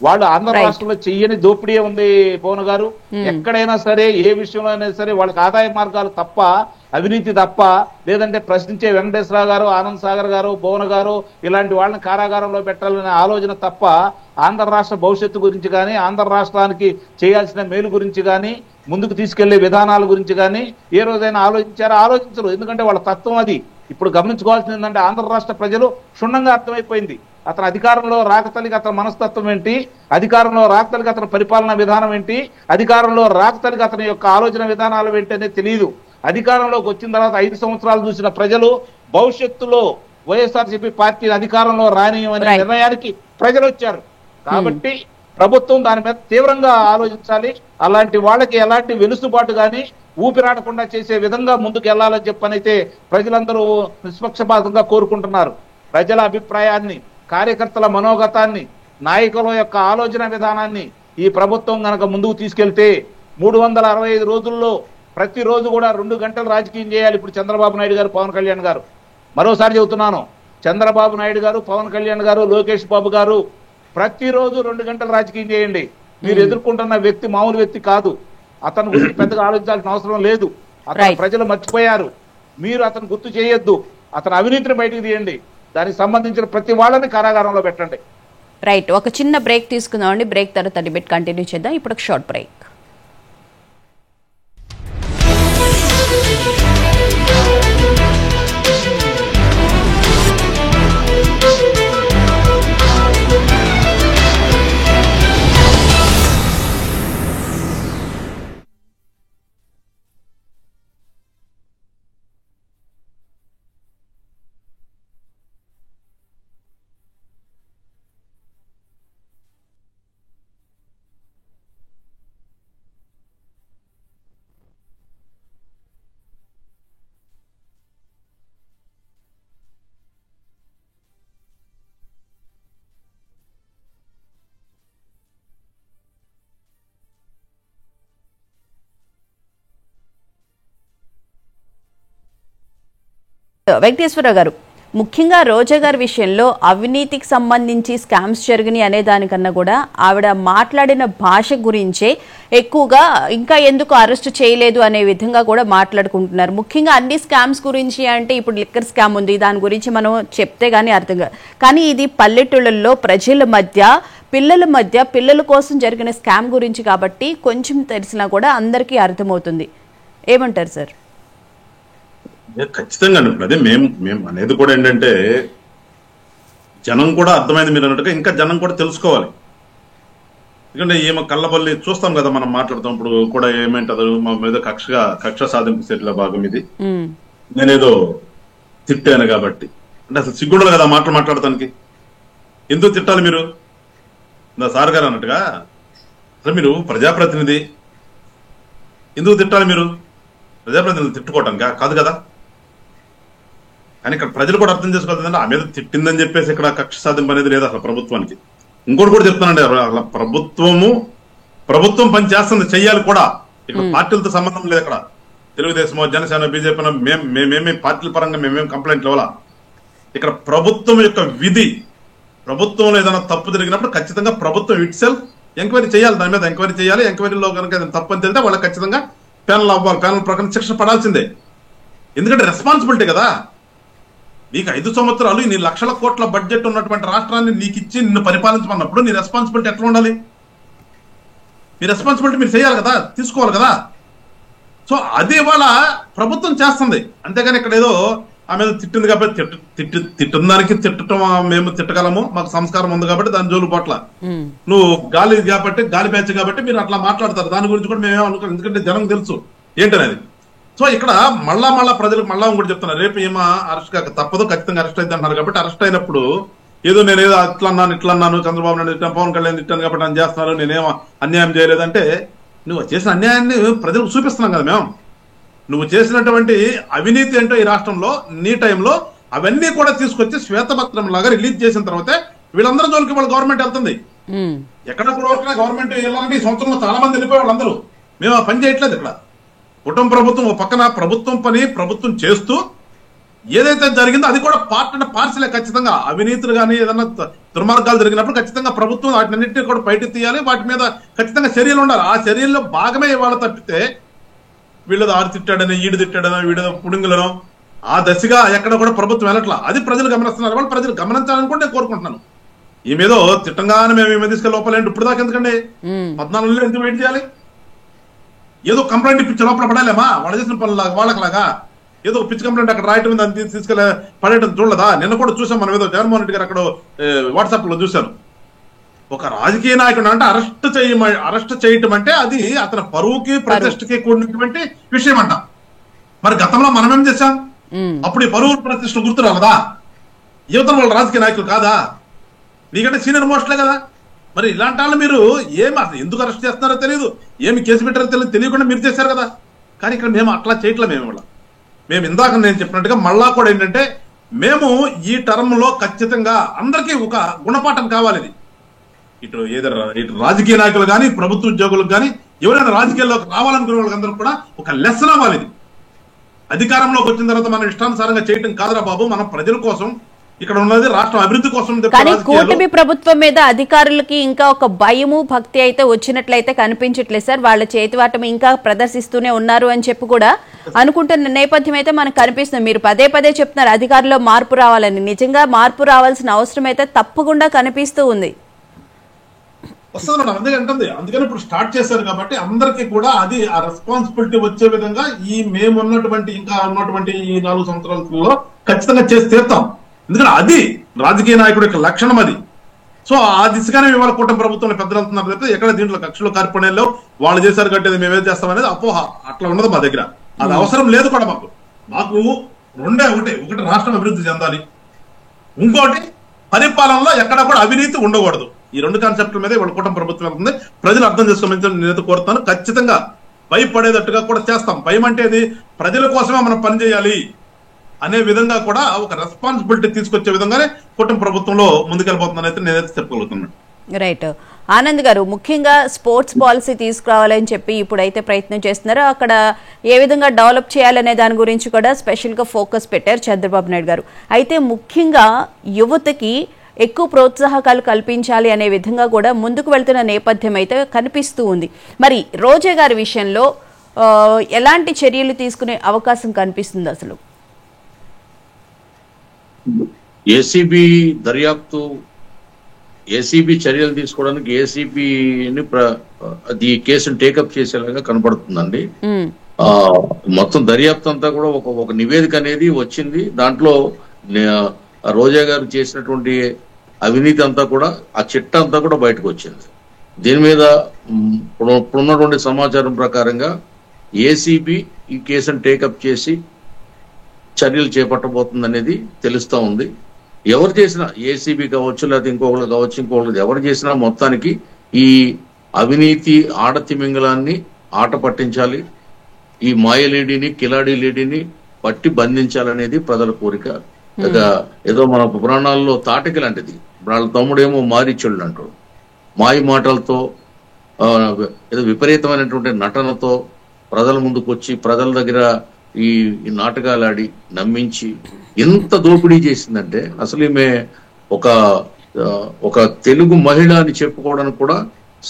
వాళ్ళు ఆంధ్ర రాష్ట్రంలో చెయ్యని దోపిడీ ఉంది పవన్ గారు. ఎక్కడైనా సరే ఏ విషయంలో అయినా సరే వాళ్ళకి ఆదాయ మార్గాలు తప్ప, అవినీతి తప్ప, లేదంటే ప్రశ్నించే వెంకటేశ్వరరావు గారు, ఆనంద్ సాగర్ గారు, భువన్ గారు ఇలాంటి వాళ్ళని కారాగారంలో పెట్టాలనే ఆలోచన తప్ప ఆంధ్ర రాష్ట్ర భవిష్యత్తు గురించి కానీ, ఆంధ్ర రాష్ట్రానికి చేయాల్సిన మేలు గురించి కానీ, ముందుకు తీసుకెళ్లే విధానాల గురించి కానీ ఏ రోజైనా ఆలోచించారా? ఆలోచించరు. ఎందుకంటే వాళ్ళ తత్వం అది. ఇప్పుడు గమనించుకోవాల్సింది ఏంటంటే ఆంధ్ర రాష్ట్ర ప్రజలు క్షుణ్ణంగా అర్థమైపోయింది. అతను అధికారంలో రాకతలికి అతని మనస్తత్వం ఏంటి, అధికారంలో రాకతలికి అతని పరిపాలనా విధానం ఏంటి, అధికారంలో రాకతలికి అతని యొక్క ఆలోచన విధానాలు ఏంటి అనేది తెలియదు. అధికారంలోకి వచ్చిన తర్వాత 5 సంవత్సరాలు చూసిన ప్రజలు భవిష్యత్తులో వైఎస్ఆర్సీపీ పార్టీని అధికారంలో రానియమనే నిర్ణయానికి ప్రజలు వచ్చారు. కాబట్టి ప్రభుత్వం దాని మీద తీవ్రంగా ఆలోచించాలి. అలాంటి వాళ్ళకి ఎలాంటి వెలుసుబాటు కానీ ఊపిరాడకుండా చేసే విధంగా ముందుకు వెళ్లాలని చెప్పనైతే ప్రజలందరూ నిష్పక్షపాతంగా కోరుకుంటున్నారు. ప్రజల అభిప్రాయాన్ని, కార్యకర్తల మనోగతాన్ని, నాయకుల యొక్క ఆలోచన విధానాన్ని ఈ ప్రభుత్వం గనక ముందుకు తీసుకెళ్తే 365 రోజుల్లో ప్రతిరోజు కూడా 2 గంటలు రాజకీయం చేయాలి. ఇప్పుడు చంద్రబాబు నాయుడు గారు, పవన్ కళ్యాణ్ గారు, మరోసారి చెబుతున్నాను, చంద్రబాబు నాయుడు గారు, పవన్ కళ్యాణ్ గారు, లోకేష్ బాబు గారు ప్రతిరోజు 2 గంటలు రాజకీయం చేయండి. మీరు ఎదుర్కొంటున్న వ్యక్తి మామూలు వ్యక్తి కాదు. అతని గురించి పెద్దగా ఆలోచించాల్సిన అవసరం లేదు. అతను ప్రజలు మర్చిపోయారు. మీరు అతను గుర్తు చేయొద్దు. అతని అవినీతిని బయటకు తీయండి. దానికి సంబంధించిన ప్రతి వాళ్ళని కారాగారంలో పెట్టండి. రైట్, ఒక చిన్న బ్రేక్ తీసుకుందామండి. బ్రేక్ తర్వాత డిబేట్ కంటిన్యూ చేద్దాం. ఇప్పుడు ఒక షార్ట్ బ్రేక్. వెంకటేశ్వరరావు గారు, ముఖ్యంగా రోజా గారి విషయంలో అవినీతికి సంబంధించి స్కామ్స్ జరిగినాయి అనే దానికన్నా కూడా ఆవిడ మాట్లాడిన భాష గురించే ఎక్కువగా ఇంకా ఎందుకు అరెస్ట్ చేయలేదు అనే విధంగా కూడా మాట్లాడుకుంటున్నారు. ముఖ్యంగా అన్ని స్కామ్స్ గురించి అంటే ఇప్పుడు లిక్కర్ స్కామ్ ఉంది, దాని గురించి మనం చెప్తే గానీ అర్థం కాదు. కానీ ఇది పల్లెటూళ్ళల్లో ప్రజల మధ్య, పిల్లల మధ్య, పిల్లల కోసం జరిగిన స్కామ్ గురించి కాబట్టి కొంచెం తెలిసినా కూడా అందరికీ అర్థమవుతుంది. ఏమంటారు సార్? ఖచ్చితంగా అదే మేము అనేది కూడా ఏంటంటే జనం కూడా అర్థమైంది మీరు అన్నట్టుగా, ఇంకా జనం కూడా తెలుసుకోవాలి. ఎందుకంటే ఏమో కళ్ళబల్లి చూస్తాం కదా మనం మాట్లాడుతాం. ఇప్పుడు కూడా ఏమంటారు, మా మీద కక్ష సాధింపు చర్యల భాగం ఇది, నేనేదో తిట్టాను కాబట్టి. అంటే అసలు సిగ్గుండాలి కదా మాటలు మాట్లాడటానికి. ఎందుకు తిట్టాలి మీరు? సార్ గారు అన్నట్టుగా అసలు మీరు ప్రజాప్రతినిధి, ఎందుకు తిట్టాలి మీరు? ప్రజాప్రతినిధులు తిట్టుకోవటానికా? కాదు కదా. కానీ ఇక్కడ ప్రజలు కూడా అర్థం చేసుకోవాలంటే ఆ మీద తిట్టిందని చెప్పేసి ఇక్కడ కక్ష సాధింపు అనేది లేదు అసలు ప్రభుత్వానికి. ఇంకోటి కూడా చెప్తానండి, అసలు ప్రభుత్వం పని చేస్తుంది, చెయ్యాలి కూడా. ఇక్కడ పార్టీలతో సంబంధం లేదు. ఇక్కడ తెలుగుదేశమో, జనసేన, బీజేపీ మేమేమి పార్టీల పరంగా మేమేం కంప్లైంట్లు ఇవ్వాలా. ఇక్కడ ప్రభుత్వం యొక్క విధి ప్రభుత్వంలో ఏదైనా తప్పు జరిగినప్పుడు ఖచ్చితంగా ప్రభుత్వం ఇట్ సెల్ఫ్ ఎంక్వైరీ చేయాలి, దాని మీద ఎంక్వైరీ చేయాలి. ఎంక్వైరీలో కనుక ఏదైనా తప్పు అని తెలితే వాళ్ళకి ఖచ్చితంగా ప్యానల్ అవ్వాలి, ప్యానల్ ప్రకారం శిక్ష పడాల్సిందే. ఎందుకంటే రెస్పాన్సిబిలిటీ కదా. నీకు 5 సంవత్సరాలు నీ లక్షల కోట్ల బడ్జెట్ ఉన్నటువంటి రాష్ట్రాన్ని నీకు ఇచ్చి నిన్ను పరిపాలించమన్నప్పుడు నీ రెస్పాన్సిబిలిటీ ఎట్లా ఉండాలి? మీ రెస్పాన్సిబిలిటీ మీరు చేయాలి కదా, తీసుకోవాలి కదా. సో అది ఇవాళ ప్రభుత్వం చేస్తుంది. అంతేగాని ఇక్కడ ఏదో ఆమె తిట్టింది కాబట్టి తిట్టిన దానికి తిట్టడం మేము తిట్టగలము, మాకు సంస్కారం ఉంది కాబట్టి దాని జోలు పట్ల నువ్వు గాలి కాబట్టి గాలి బ్యాచ్ కాబట్టి మీరు అట్లా మాట్లాడతారు. దాని గురించి కూడా మేమేమో అనుకోం, ఎందుకంటే జనం తెలుసు ఏంటనేది. సో ఇక్కడ మళ్ళా ప్రజలకు మళ్ళా కూడా చెప్తున్నారు, రేపు ఏమో అరెస్ట్ కాక తప్పదు, ఖచ్చితంగా అరెస్ట్ అయితే అంటున్నారు. కాబట్టి అరెస్ట్ అయినప్పుడు నేనేదో అట్లా అన్నాను ఇట్లా అన్నాను, చంద్రబాబు నాయుడు తిట్టాను, పవన్ కళ్యాణ్ తిట్టాను కాబట్టి అని చేస్తున్నారు, నేనేమో అన్యాయం చేయలేదంటే నువ్వు చేసిన అన్యాయాన్ని ప్రజలకు చూపిస్తున్నాం కదా మేము. నువ్వు చేసినటువంటి అవినీతి ఏంటో ఈ రాష్ట్రంలో నీ టైంలో అవన్నీ కూడా తీసుకొచ్చి శ్వేతపత్రం లాగా రిలీజ్ చేసిన తర్వాతే వీళ్ళందరూ జోలికి వాళ్ళ గవర్నమెంట్ వెళ్తుంది. ఎక్కడ కూడా గవర్నమెంట్ వెళ్ళాలంటే ఈ సంవత్సరంలో చాలా మంది వెళ్ళిపోయే వాళ్ళందరూ. మేము ఆ పని చేయట్లేదు. ఇక్కడ కుటుంబ ప్రభుత్వం ఒక పక్కన ప్రభుత్వం పని ప్రభుత్వం చేస్తూ ఏదైతే జరిగిందో అది కూడా పార్ట్ అండ్ పార్సలే. ఖచ్చితంగా అవినీతులు కానీ ఏదైనా దుర్మార్గాలు జరిగినప్పుడు ఖచ్చితంగా ప్రభుత్వం వాటినన్నింటినీ కూడా బయటకు తీయాలి, వాటి మీద ఖచ్చితంగా చర్యలు ఉండాలి. ఆ చర్యల్లో భాగమే ఇవాళ తప్పితే వీళ్ళది ఆరు తిట్టాడని ఈడు తిట్టాడనో వీడో పుడింగులనో ఆ దశగా ఎక్కడ కూడా ప్రభుత్వం వెళ్ళట్లా. అది ప్రజలు గమనిస్తున్నారు. వాళ్ళు ప్రజలు గమనించాలని కూడా నేను కోరుకుంటున్నాను. ఈ మీద తిట్టంగానే మేము ఈమె తీసుకెళ్ళి లోపలేంటి ఇప్పుడు దాకా ఎందుకండి 14 నెలలు ఎందుకు వెయిట్ చేయాలి? ఏదో కంప్లైంట్ ఇప్పించి లోపల పడాలేమా? వాళ్ళు చేసిన పనులాగా వాళ్ళకిలాగా ఏదో పిచ్చి కంప్లైంట్ అక్కడ రాయటం దాన్ని తీసుకెళ్ళి పడేయటం చూడలేదా? నిన్న కూడా చూసాం మనం, ఏదో జగన్మోహన్ రెడ్డి గారు అక్కడ వాట్సాప్ లో చూశాను. ఒక రాజకీయ నాయకుడు అంటే అరెస్ట్ చేయటం అంటే అది అతని పరువుకి ప్రతిష్టకి కూడినటువంటి విషయం అంట. మరి గతంలో మనం ఏం చేశాం? అప్పుడు ఈ పరువు ప్రతిష్ట గుర్తు రాలదా? యువతల వాళ్ళ రాజకీయ నాయకులు కాదా? నీకంటే సీనియర్ మోస్ట్లే కదా. మరి ఇలాంటి వాళ్ళు మీరు ఏమి అసలు ఎందుకు అరెస్ట్ చేస్తున్నారో తెలియదు, ఏమి కేసు పెట్టారో తెలియకుండా మీరు చేశారు కదా. కానీ ఇక్కడ మేము అట్లా చేయట్లేదు. మేము ఇందాక నేను చెప్పినట్టుగా మళ్ళా కూడా ఏంటంటే మేము ఈ టర్మ్ లో ఖచ్చితంగా అందరికీ ఒక గుణపాఠం కావాలి. ఇటు రాజకీయ నాయకులు కానీ ప్రభుత్వ ఉద్యోగులకు కానీ ఎవరైనా రాజకీయాల్లోకి రావాలనుకునే వాళ్ళకి కూడా ఒక లెసన్ అవ్వాలి. అధికారంలోకి వచ్చిన తర్వాత మనం ఇష్టానుసారంగా చేయటం కాదురా బాబు, మనం ప్రజల కోసం ఇక్కడ ఉన్నది రాష్ట్రం అభివృద్ధి కోసం. కానీ కూటమి ప్రభుత్వం మీద అధికారులకి ఇంకా ఒక భయము భక్తి అయితే వచ్చినట్లయితే కనిపించట్లేదు సార్. వాళ్ళ చేతివాటం ఇంకా ప్రదర్శిస్తూనే ఉన్నారు అని చెప్పి కూడా అనుకుంటున్న నేపథ్యం అయితే మనకు కనిపిస్తుంది. మీరు పదే చెప్తున్నారు అధికారుల్లో మార్పు రావాలని. నిజంగా మార్పు రావాల్సిన అవసరం అయితే తప్పకుండా కనిపిస్తూ ఉంది. వస్తుంది మేడం, అందుకని ఇప్పుడు స్టార్ట్ చేశారు కాబట్టి అందరికీ కూడా అది ఆ రెస్పాన్సిబిలిటీ వచ్చే విధంగా మేము ఉన్నటువంటి ఇంకా ఉన్నటువంటి ఈ 4 సంవత్సరాలలో ఖచ్చితంగా చేసి తీరుతాం. ఎందుకంటే అది రాజకీయ నాయకుడి యొక్క లక్షణం అది. సో ఆ దిశగానే ఇవాళ కూటమి ప్రభుత్వంలో పెద్దలు వెళ్తున్నారు తప్పితే ఎక్కడ దీంట్లో కక్షలు కార్పణ్యాల్లో వాళ్ళు చేశారు కట్టేది మేమేం చేస్తాం అనేది అపోహ అట్లా ఉండదు మా దగ్గర. అది అవసరం లేదు కూడా మాకు ఒకటి రాష్ట్రం అభివృద్ధి చెందాలి, ఇంకోటి పరిపాలనలో ఎక్కడ కూడా అవినీతి ఉండకూడదు. ఈ 2 కాన్సెప్ట్ల మీద ఇవాళ కూటమి ప్రభుత్వం వెళ్తుంది. ప్రజలు అర్థం చేసుకోమని నేనైతే కోరుతాను. ఖచ్చితంగా భయపడేటట్టుగా కూడా చేస్తాం. భయం అంటే ప్రజల కోసమే మనం పనిచేయాలి అనే విధంగా కూడా ఒక రెస్పాన్సిబిలిటీ తీసుకొచ్చే విధంగానే కూటమి ప్రభుత్వంలో ముందుకెళ్ళిపోతుందని అయితే నేనైతే చెప్పగలుగుతున్నాను. రైట్. ఆనంద్ గారు, ముఖ్యంగా స్పోర్ట్స్ పాలసీ తీసుకురావాలని చెప్పి ఇప్పుడైతే ప్రయత్నం చేస్తున్నారు. అక్కడ ఏ విధంగా డెవలప్ చేయాలనే దాని గురించి కూడా స్పెషల్ గా ఫోకస్ పెట్టారు చంద్రబాబు నాయుడు గారు. అయితే ముఖ్యంగా యువతకి ఎక్కువ ప్రోత్సాహకాలు కల్పించాలి అనే విధంగా కూడా ముందుకు వెళ్తున్న నేపథ్యం అయితే కనిపిస్తూ ఉంది. మరి రోజా గారి విషయంలో ఎలాంటి చర్యలు తీసుకునే అవకాశం కనిపిస్తుంది? అసలు ఏసీబీ చర్యలు తీసుకోవడానికి ఏసీబీని అది కేసును టేకప్ చేసేలాగా కనపడుతుందండి. మొత్తం దర్యాప్తు అంతా కూడా ఒక నివేదిక అనేది వచ్చింది. దాంట్లో రోజా గారు చేసినటువంటి అవినీతి అంతా కూడా ఆ చిట్ట అంతా కూడా బయటకు వచ్చింది. దీని మీద ఇప్పుడున్నటువంటి సమాచారం ప్రకారంగా ఏసీబీ ఈ కేసును టేకప్ చేసి చర్యలు చేపట్టబోతుంది అనేది తెలుస్తా ఉంది. ఎవరు చేసినా ఏసీబీ కావచ్చు లేకపోతే ఇంకొకరు ఎవరు చేసినా మొత్తానికి ఈ అవినీతి ఆడతిమింగళాన్ని ఆట పట్టించాలి, ఈ మాయ లేడీని కిలాడీ లేడీని పట్టి బంధించాలనేది ప్రజల కోరిక. ఏదో మన పురాణాల్లో తాటికి లాంటిది. వాళ్ళ తమ్ముడేమో మారీచుళ్ళు అంటాడు. మాయ మాటలతో ఏదో విపరీతమైనటువంటి నటనతో ప్రజల ముందుకు వచ్చి ప్రజల దగ్గర ఈ నాటకాలు ఆడి నమ్మించి ఎంత దోపిడీ చేసిందంటే అసలు ఈమె ఒక ఒక తెలుగు మహిళ అని చెప్పుకోవడానికి కూడా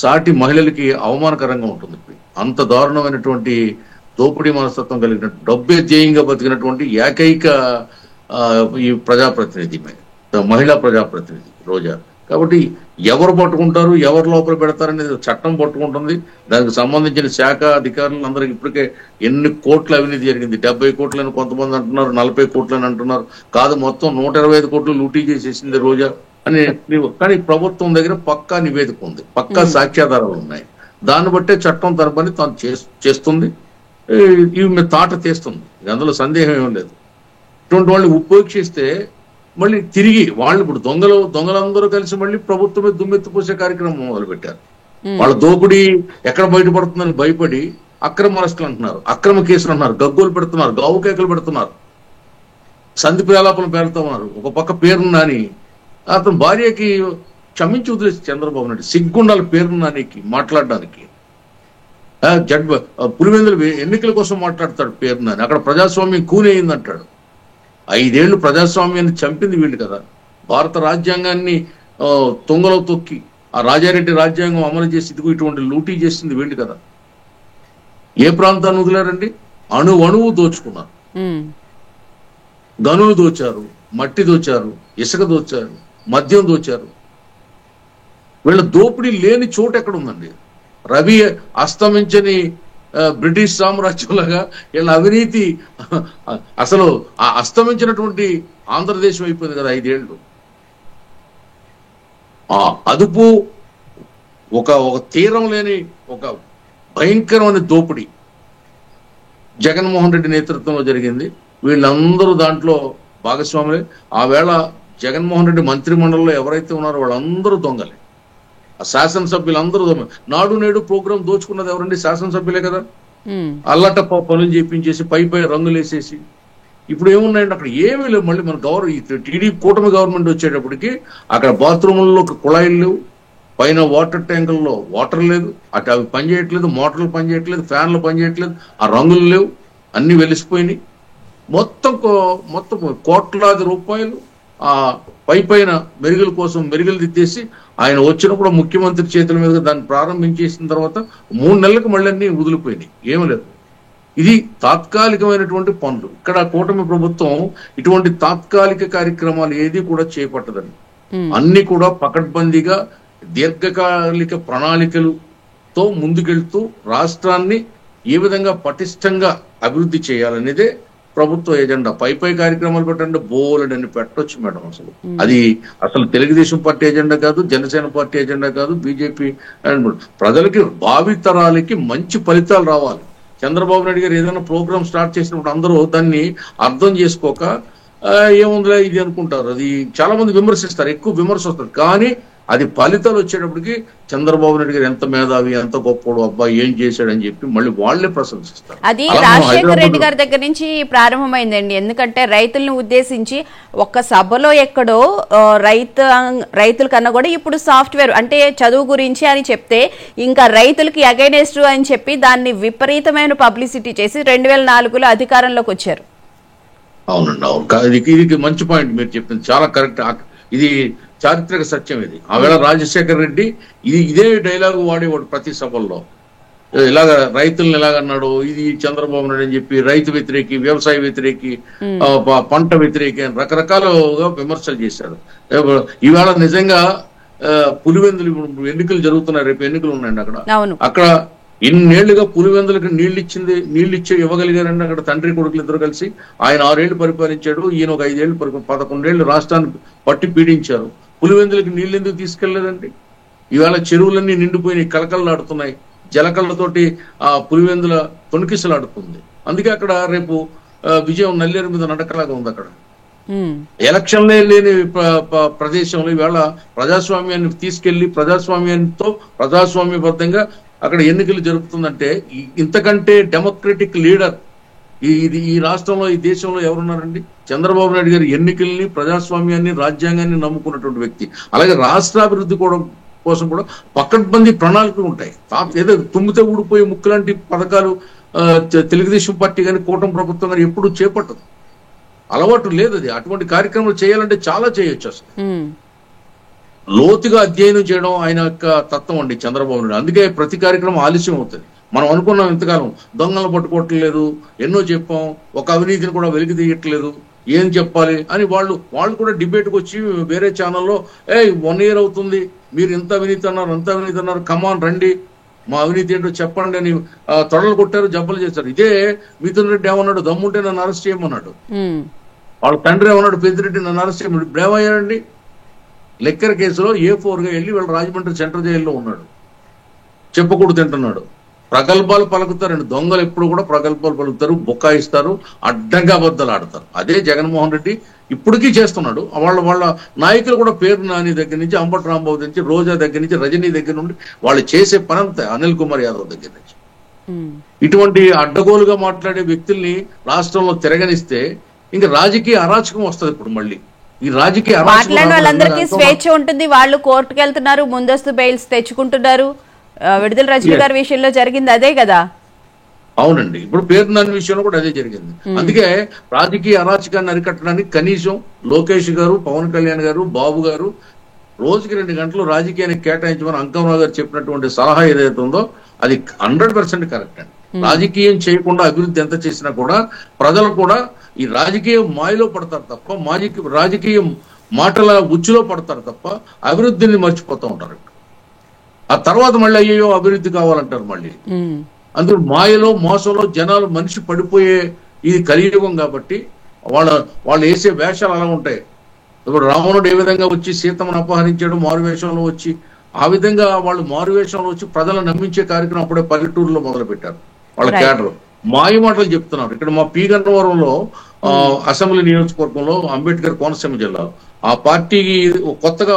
సాటి మహిళలకి అవమానకరంగా ఉంటుంది. అంత దారుణమైనటువంటి దోపిడీ మనస్తత్వం కలిగిన డబ్బే ధ్యేయంగా బతికినటువంటి ఏకైక ఈ ప్రజాప్రతినిధి, మహిళా ప్రజాప్రతినిధి రోజా. కాబట్టి ఎవరు పట్టుకుంటారు, ఎవరు లోపల పెడతారనేది చట్టం పట్టుకుంటుంది. దానికి సంబంధించిన శాఖ అధికారులు అందరికి ఇప్పటికే ఎన్ని కోట్ల అవినీతి జరిగింది. 70 కోట్లని కొంతమంది అంటున్నారు, 40 కోట్లని అంటున్నారు. కాదు, మొత్తం 125 కోట్లు లూటీ చేసేసింది రోజా అని. కానీ ప్రభుత్వం దగ్గర పక్కా నివేదిక ఉంది, పక్కా సాక్ష్యాధారాలు ఉన్నాయి. దాన్ని బట్టే చట్టం తన పని తాను చేస్తుంది, ఇవి తాట తీస్తుంది. అందులో సందేహం ఏం లేదు. ఇటువంటి వాళ్ళు ఉపేక్షిస్తే మళ్ళీ తిరిగి వాళ్ళు ఇప్పుడు దొంగలందరూ కలిసి మళ్ళీ ప్రభుత్వమే దుమ్మెత్తిపోసే కార్యక్రమం మొదలుపెట్టారు. వాళ్ళ దోపిడీ ఎక్కడ బయటపడుతుందని భయపడి అక్రమ అరెస్టులు అంటున్నారు, అక్రమ కేసులు అంటున్నారు, గగ్గోలు పెడుతున్నారు, గావు కేకలు పెడుతున్నారు, సంధి ప్రేలాపన పేరుతా ఉన్నారు. ఒక పక్క పేరు నాని అతను భార్యకి క్షమించి వదిలేసి చంద్రబాబు నాయుడు సిగ్గుండాలి పేరు నానికి మాట్లాడడానికి. పులివెందులు ఎన్నికల కోసం మాట్లాడతాడు పేరు నాని. అక్కడ ప్రజాస్వామ్యం కూనేయిందంటాడు. 5 ఏళ్లు ప్రజాస్వామ్యాన్ని చంపింది వీళ్ళు కదా. భారత రాజ్యాంగాన్ని తుంగలో తొక్కి ఆ రాజారెడ్డి రాజ్యాంగం అమలు చేసి ఇటువంటి లూటీ చేసింది వీళ్ళు కదా. ఏ ప్రాంతాన్ని వదిలారండి? అణువు దోచుకున్నారు, గనులు దోచారు, మట్టి దోచారు, ఇసుక దోచారు, మద్యం దోచారు. వీళ్ళ దోపిడీ లేని చోటు ఎక్కడ ఉందండి? రవి అస్తమించని బ్రిటిష్ సామ్రాజ్యంలాగా వీళ్ళ అవినీతి అసలు ఆ అస్తమించినటువంటి ఆంధ్రదేశం అయిపోయింది కదా 5 ఏళ్ళు. ఆ అదుపు ఒక తీరం లేని ఒక భయంకరమైన దోపిడీ జగన్మోహన్ రెడ్డి నేతృత్వంలో జరిగింది. వీళ్ళందరూ దాంట్లో భాగస్వాములే. ఆ వేళ జగన్మోహన్ రెడ్డి మంత్రిమండలిలో ఎవరైతే ఉన్నారో వాళ్ళందరూ దొంగలే. ఆ శాసనసభ్యులందరూ దొంగ. నాడు నేడు ప్రోగ్రాం దోచుకున్నది ఎవరండి? శాసనసభ్యులే కదా. అల్లట పనులు చేపించేసి పై రంగులు వేసేసి ఇప్పుడు ఏమున్నాయండి అక్కడ? ఏమీ లేవు. మళ్ళీ మన టీడీపీ కూటమి గవర్నమెంట్ వచ్చేటప్పటికి అక్కడ బాత్రూముల్లో కుళాయిలు లేవు, పైన వాటర్ ట్యాంకుల్లో వాటర్ లేదు, అటు అవి పనిచేయట్లేదు, మోటార్లు పనిచేయట్లేదు, ఫ్యాన్లు పనిచేయట్లేదు, ఆ రంగులు లేవు, అన్ని వెలిసిపోయినాయి. మొత్తం కోట్లాది రూపాయలు ఆ పైన మెరుగుల కోసం మెరుగులు దిద్దేసి ఆయన వచ్చినప్పుడు ముఖ్యమంత్రి చేతుల మీద దాన్ని ప్రారంభించేసిన తర్వాత 3 నెలలకు మళ్ళీ అన్ని వదిలిపోయినాయి, ఏమీ లేదు. ఇది తాత్కాలికమైనటువంటి పనులు. ఇక్కడ కూటమి ప్రభుత్వం ఇటువంటి తాత్కాలిక కార్యక్రమాలు ఏది కూడా చేపట్టదండి. అన్ని కూడా పకడ్బందీగా దీర్ఘకాలిక ప్రణాళికలతో ముందుకెళ్తూ రాష్ట్రాన్ని ఏ విధంగా పటిష్టంగా అభివృద్ధి చేయాలనేదే ప్రభుత్వ ఎజెండా. పై కార్యక్రమాలు పెట్టండి, బోలెడని పెట్టొచ్చు మేడం. అది అసలు తెలుగుదేశం పార్టీ ఎజెండా కాదు, జనసేన పార్టీ ఎజెండా కాదు, బీజేపీ. ప్రజలకి భావితరాలకి మంచి ఫలితాలు రావాలి. చంద్రబాబు నాయుడు గారు ఏదైనా ప్రోగ్రామ్ స్టార్ట్ చేసినప్పుడు అందరూ దాన్ని అర్థం చేసుకోక ఏముందిలే ఇది అనుకుంటారు. అది చాలా మంది విమర్శిస్తారు, ఎక్కువ విమర్శ వస్తుంది. కానీ అది ఫలితాలు వచ్చేటప్పటికి చంద్రబాబు నాయుడు గారు ఎంత మేధావి, ఎంత గొప్పడు, అబ్బాయి ఏం చేశాడని చెప్పి మళ్ళీ వాళ్లే ప్రశంసిస్తారు. అది రాజశేఖర రెడ్డి గారి దగ్గర నుంచి ప్రారంభమైందండి. ఎందుకంటే రైతులను ఉద్దేశించి ఒక్క సభలో ఎక్కడో రైతుల కన్నా కూడా ఇప్పుడు సాఫ్ట్వేర్ అంటే చదువు గురించి అని చెప్తే ఇంకా రైతులకి అగైనెస్ట్ అని చెప్పి దాన్ని విపరీతమైన పబ్లిసిటీ చేసి 2004లో అధికారంలోకి వచ్చారు. అవునండి, అవును. ఇది మంచి పాయింట్ మీరు చెప్పింది, చాలా కరెక్ట్. ఇది చారిత్రక సత్యం. ఇది ఆవేళ రాజశేఖర రెడ్డి ఇదే డైలాగు వాడేవాడు ప్రతి సభల్లో. ఇలాగ రైతులను ఎలాగన్నాడు, ఇది చంద్రబాబు నాయుడు అని చెప్పి రైతు వ్యతిరేకి, వ్యవసాయ వ్యతిరేకి, పంట వ్యతిరేకి అని రకరకాలుగా విమర్శలు చేశాడు. ఈవేళ నిజంగా పులివెందులు ఎన్నికలు జరుగుతున్నాయి, రేపు ఎన్నికలు ఉన్నాయండి అక్కడ ఇన్నేళ్లుగా పులివెందులకు నీళ్లు ఇవ్వగలిగారండి. అక్కడ తండ్రి కొడుకులు ఇద్దరు కలిసి. ఆయన 6 ఏళ్లు పరిపాలించాడు, ఈయన ఒక 5 ఏళ్లు 11 ఏళ్లు రాష్ట్రాన్ని పట్టి పీడించారు. పులివెందులకు నీళ్లు ఎందుకు తీసుకెళ్లేదండి? ఇవాళ చెరువులన్నీ నిండిపోయినాయి, కలకలలాడుతున్నాయి, జలకళ్ళతోటి ఆ పులివెందుల తొణికిసలాడుతుంది. అందుకే అక్కడ రేపు విజయం నల్లేరు మీద నడకలాగా ఉంది. అక్కడ ఎలక్షన్లే లేని ప్రదేశంలో ఇవాళ ప్రజాస్వామ్యాన్ని తీసుకెళ్లి ప్రజాస్వామ్యబద్ధంగా అక్కడ ఎన్నికలు జరుపుతుందంటే ఇంతకంటే డెమోక్రటిక్ లీడర్ ఈ రాష్ట్రంలో, ఈ దేశంలో ఎవరున్నారండి? చంద్రబాబు నాయుడు గారు ఎన్నికల్ని, ప్రజాస్వామ్యాన్ని, రాజ్యాంగాన్ని నమ్ముకున్నటువంటి వ్యక్తి. అలాగే రాష్ట్రాభివృద్ధి కోసం కూడా పకడ్బందీ ప్రణాళికలు ఉంటాయి. ఏదో తుమ్మితే ఊడిపోయే ముక్కులాంటి పథకాలు తెలుగుదేశం పార్టీ కానీ కూటమి ప్రభుత్వం కానీ ఎప్పుడు చేపట్టదు, అలవాటు లేదు. అది అటువంటి కార్యక్రమాలు చేయాలంటే చాలా చేయొచ్చు. అసలు లోతుగా అధ్యయనం చేయడం ఆయన యొక్క తత్వం అండి చంద్రబాబు నాయుడు. అందుకే ప్రతి కార్యక్రమం ఆలస్యం అవుతుంది. మనం అనుకున్నాం ఇంతకాలం దొంగలను పట్టుకోవట్లేదు, ఎన్నో చెప్పాం, ఒక అవినీతిని కూడా వెలికి తీయట్లేదు, ఏం చెప్పాలి అని వాళ్ళు కూడా డిబేట్కి వచ్చి వేరే ఛానల్లో 1 year అవుతుంది, మీరు ఇంత అవినీతి అన్నారు, కమాన్ రండి మా అవినీతి ఏంటో చెప్పండి అని తొడలు కొట్టారు, జబ్బలు చేశారు. ఇదే మిథున్ రెడ్డి ఏమన్నాడు, దమ్ముంటే నన్ను అరెస్ట్ చేయమన్నాడు. వాళ్ళ తండ్రి ఏమన్నాడు, పెద్దిరెడ్డి నన్ను అరెస్ట్ చేయమన్నాడు. ఇప్పుడు ఏమయ్యాడండి, లెక్కర్ కేసులో A4గా వెళ్ళి వీళ్ళు రాజమండ్రి సెంట్రల్ జైల్లో ఉన్నాడు, చెప్పకూడదు తింటున్నాడు. ప్రగల్భాలు పలుకుతారండి దొంగలు, ఎప్పుడు కూడా ప్రగల్భాలు పలుకుతారు, బుకాయిస్తారు, అడ్డంగా అబద్ధాలు ఆడతారు. అదే జగన్మోహన్ రెడ్డి ఇప్పటికీ చేస్తున్నాడు. వాళ్ళ నాయకులు కూడా పేరు నాని దగ్గర నుంచి, అంబటి రాంబాబు దగ్గర నుంచి, రోజా దగ్గర నుంచి, రజనీ దగ్గర నుండి వాళ్ళు చేసే పనంతా, అనిల్ కుమార్ యాదవ్ దగ్గర నుంచి. ఇటువంటి అడ్డగోలుగా మాట్లాడే వ్యక్తుల్ని రాష్ట్రంలో తిరగనిస్తే ఇంకా రాజకీయ అరాచకం వస్తుంది. ఇప్పుడు మళ్ళీ ఈ రాజకీయ మాట్లాడిన వాళ్ళందరికీ స్వేచ్ఛ ఉంటుంది, వాళ్ళు కోర్టుకు వెళ్తున్నారు, ముందస్తు బెయిల్స్ తెచ్చుకుంటున్నారు. విడుదల రజనీ గారి విషయంలో జరిగింది అదే కదా. అవునండి, ఇప్పుడు పేరు నాని విషయంలో కూడా అదే జరిగింది. అందుకే రాజకీయ అరాచకాన్ని అరికట్టడానికి కనీసం లోకేష్ గారు, పవన్ కళ్యాణ్ గారు, బాబు గారు రోజుకి 2 గంటలు రాజకీయానికి కేటాయించమని అంకమరావు గారు చెప్పినటువంటి సలహా ఏదైతే ఉందో అది 100% కరెక్ట్ అండి. రాజకీయం చేయకుండా అభివృద్ధి ఎంత చేసినా కూడా ప్రజలు కూడా ఈ రాజకీయ మాయలో పడతారు తప్ప, రాజకీయ మాటల ఉచ్చులో పడతారు తప్ప అభివృద్ధిని మర్చిపోతూ ఉంటారు. ఆ తర్వాత మళ్ళీ అయ్యో అభివృద్ధి కావాలంటారు మళ్ళీ. అందులో మాయలో మోసంలో జనాలు మనిషి పడిపోయే ఇది కలియుగం కాబట్టి వాళ్ళు వేసే వేషాలు అలా ఉంటాయి. ఇప్పుడు రావణుడు ఏ విధంగా వచ్చి సీతమ్మను అపహరించాడు మారువేషంలో వచ్చి, ఆ విధంగా వాళ్ళు మారువేషంలో వచ్చి ప్రజలను నమ్మించే కార్యక్రమం అప్పుడే పల్లెటూరులో మొదలు పెట్టారు. వాళ్ళ కేడర్ మాయ మాటలు చెప్తున్నారు. ఇక్కడ మా పి గన్నవరంలో అసెంబ్లీ నియోజకవర్గంలో అంబేద్కర్ కోనసీమ జిల్లా ఆ పార్టీకి కొత్తగా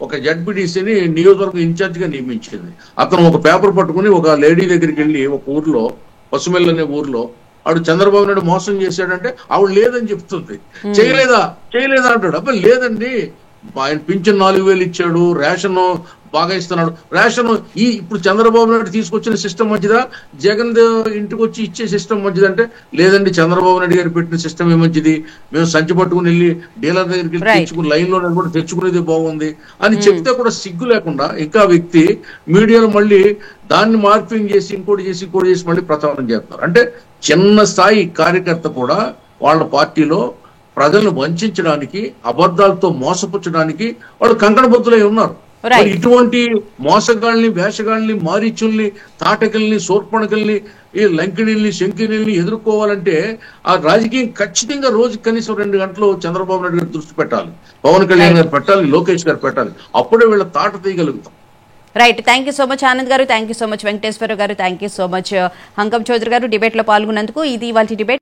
ఒక జడ్పీటీసీని నియోజకవర్గం ఇన్ఛార్జ్ గా నియమించింది. అతను ఒక పేపర్ పట్టుకుని ఒక లేడీ దగ్గరికి వెళ్ళి ఒక ఊర్లో, పసుమెల్ అనే ఊర్లో, ఆవిడ చంద్రబాబు నాయుడు మోసం చేశాడంటే ఆవిడ లేదని చెప్తుంది. చేయలేదా అంటాడు. అబ్బా లేదండి, ఆయన పింఛన్ 4,000 ఇచ్చాడు, రేషన్ బాగా ఇస్తున్నాడు. రేషన్ ఇప్పుడు చంద్రబాబు నాయుడు తీసుకొచ్చిన సిస్టమ్ మంచిదా, జగన్ ఇంటికి వచ్చి ఇచ్చే సిస్టమ్ మంచిదంటే లేదండి చంద్రబాబు నాయుడు గారు పెట్టిన సిస్టమ్ ఏ మంచిది, మేము సంచి పట్టుకుని వెళ్ళి డీలర్ దగ్గరికి వెళ్ళి తెచ్చుకుని లైన్ లో కూడా తెచ్చుకునేది బాగుంది అని చెప్తే కూడా సిగ్గు లేకుండా ఇంకా వ్యక్తి మీడియాలో మళ్ళీ దాన్ని మార్పింగ్ చేసి ఇంకోటి చేసి మళ్ళీ ప్రచారం చేస్తున్నారు. అంటే చిన్న స్థాయి కార్యకర్త కూడా వాళ్ళ పార్టీలో ప్రజలను వంచడానికి, అబద్ధాలతో మోసపుచ్చడానికి వాళ్ళు కంకణబద్దులై ఉన్నారు. ఇటువంటి మోసగాళ్ళని, వేషగాళ్ళని, మారీచుల్ని, తాటకల్ని, శూర్పణకల్ని, ఈ లంకిణీల్ని, శంకినీల్ని ఎదుర్కోవాలంటే ఆ రాజకీయం ఖచ్చితంగా రోజు కనీసం 2 గంటలు చంద్రబాబు నాయుడు గారు దృష్టి పెట్టాలి, పవన్ కళ్యాణ్ గారు పెట్టాలి, లోకేష్ గారు పెట్టాలి. అప్పుడే వీళ్ళ తాట తీయగలుగుతాం. Right, thank you so much Anand గారు, thank you so much Venkateswara గారు, థ్యాంక్ యూ సో మచ్ హంకం చౌదరి గారు డిబేట్ లో పాల్గొన్నందుకు. ఇది ఇవాళ డిబేట్.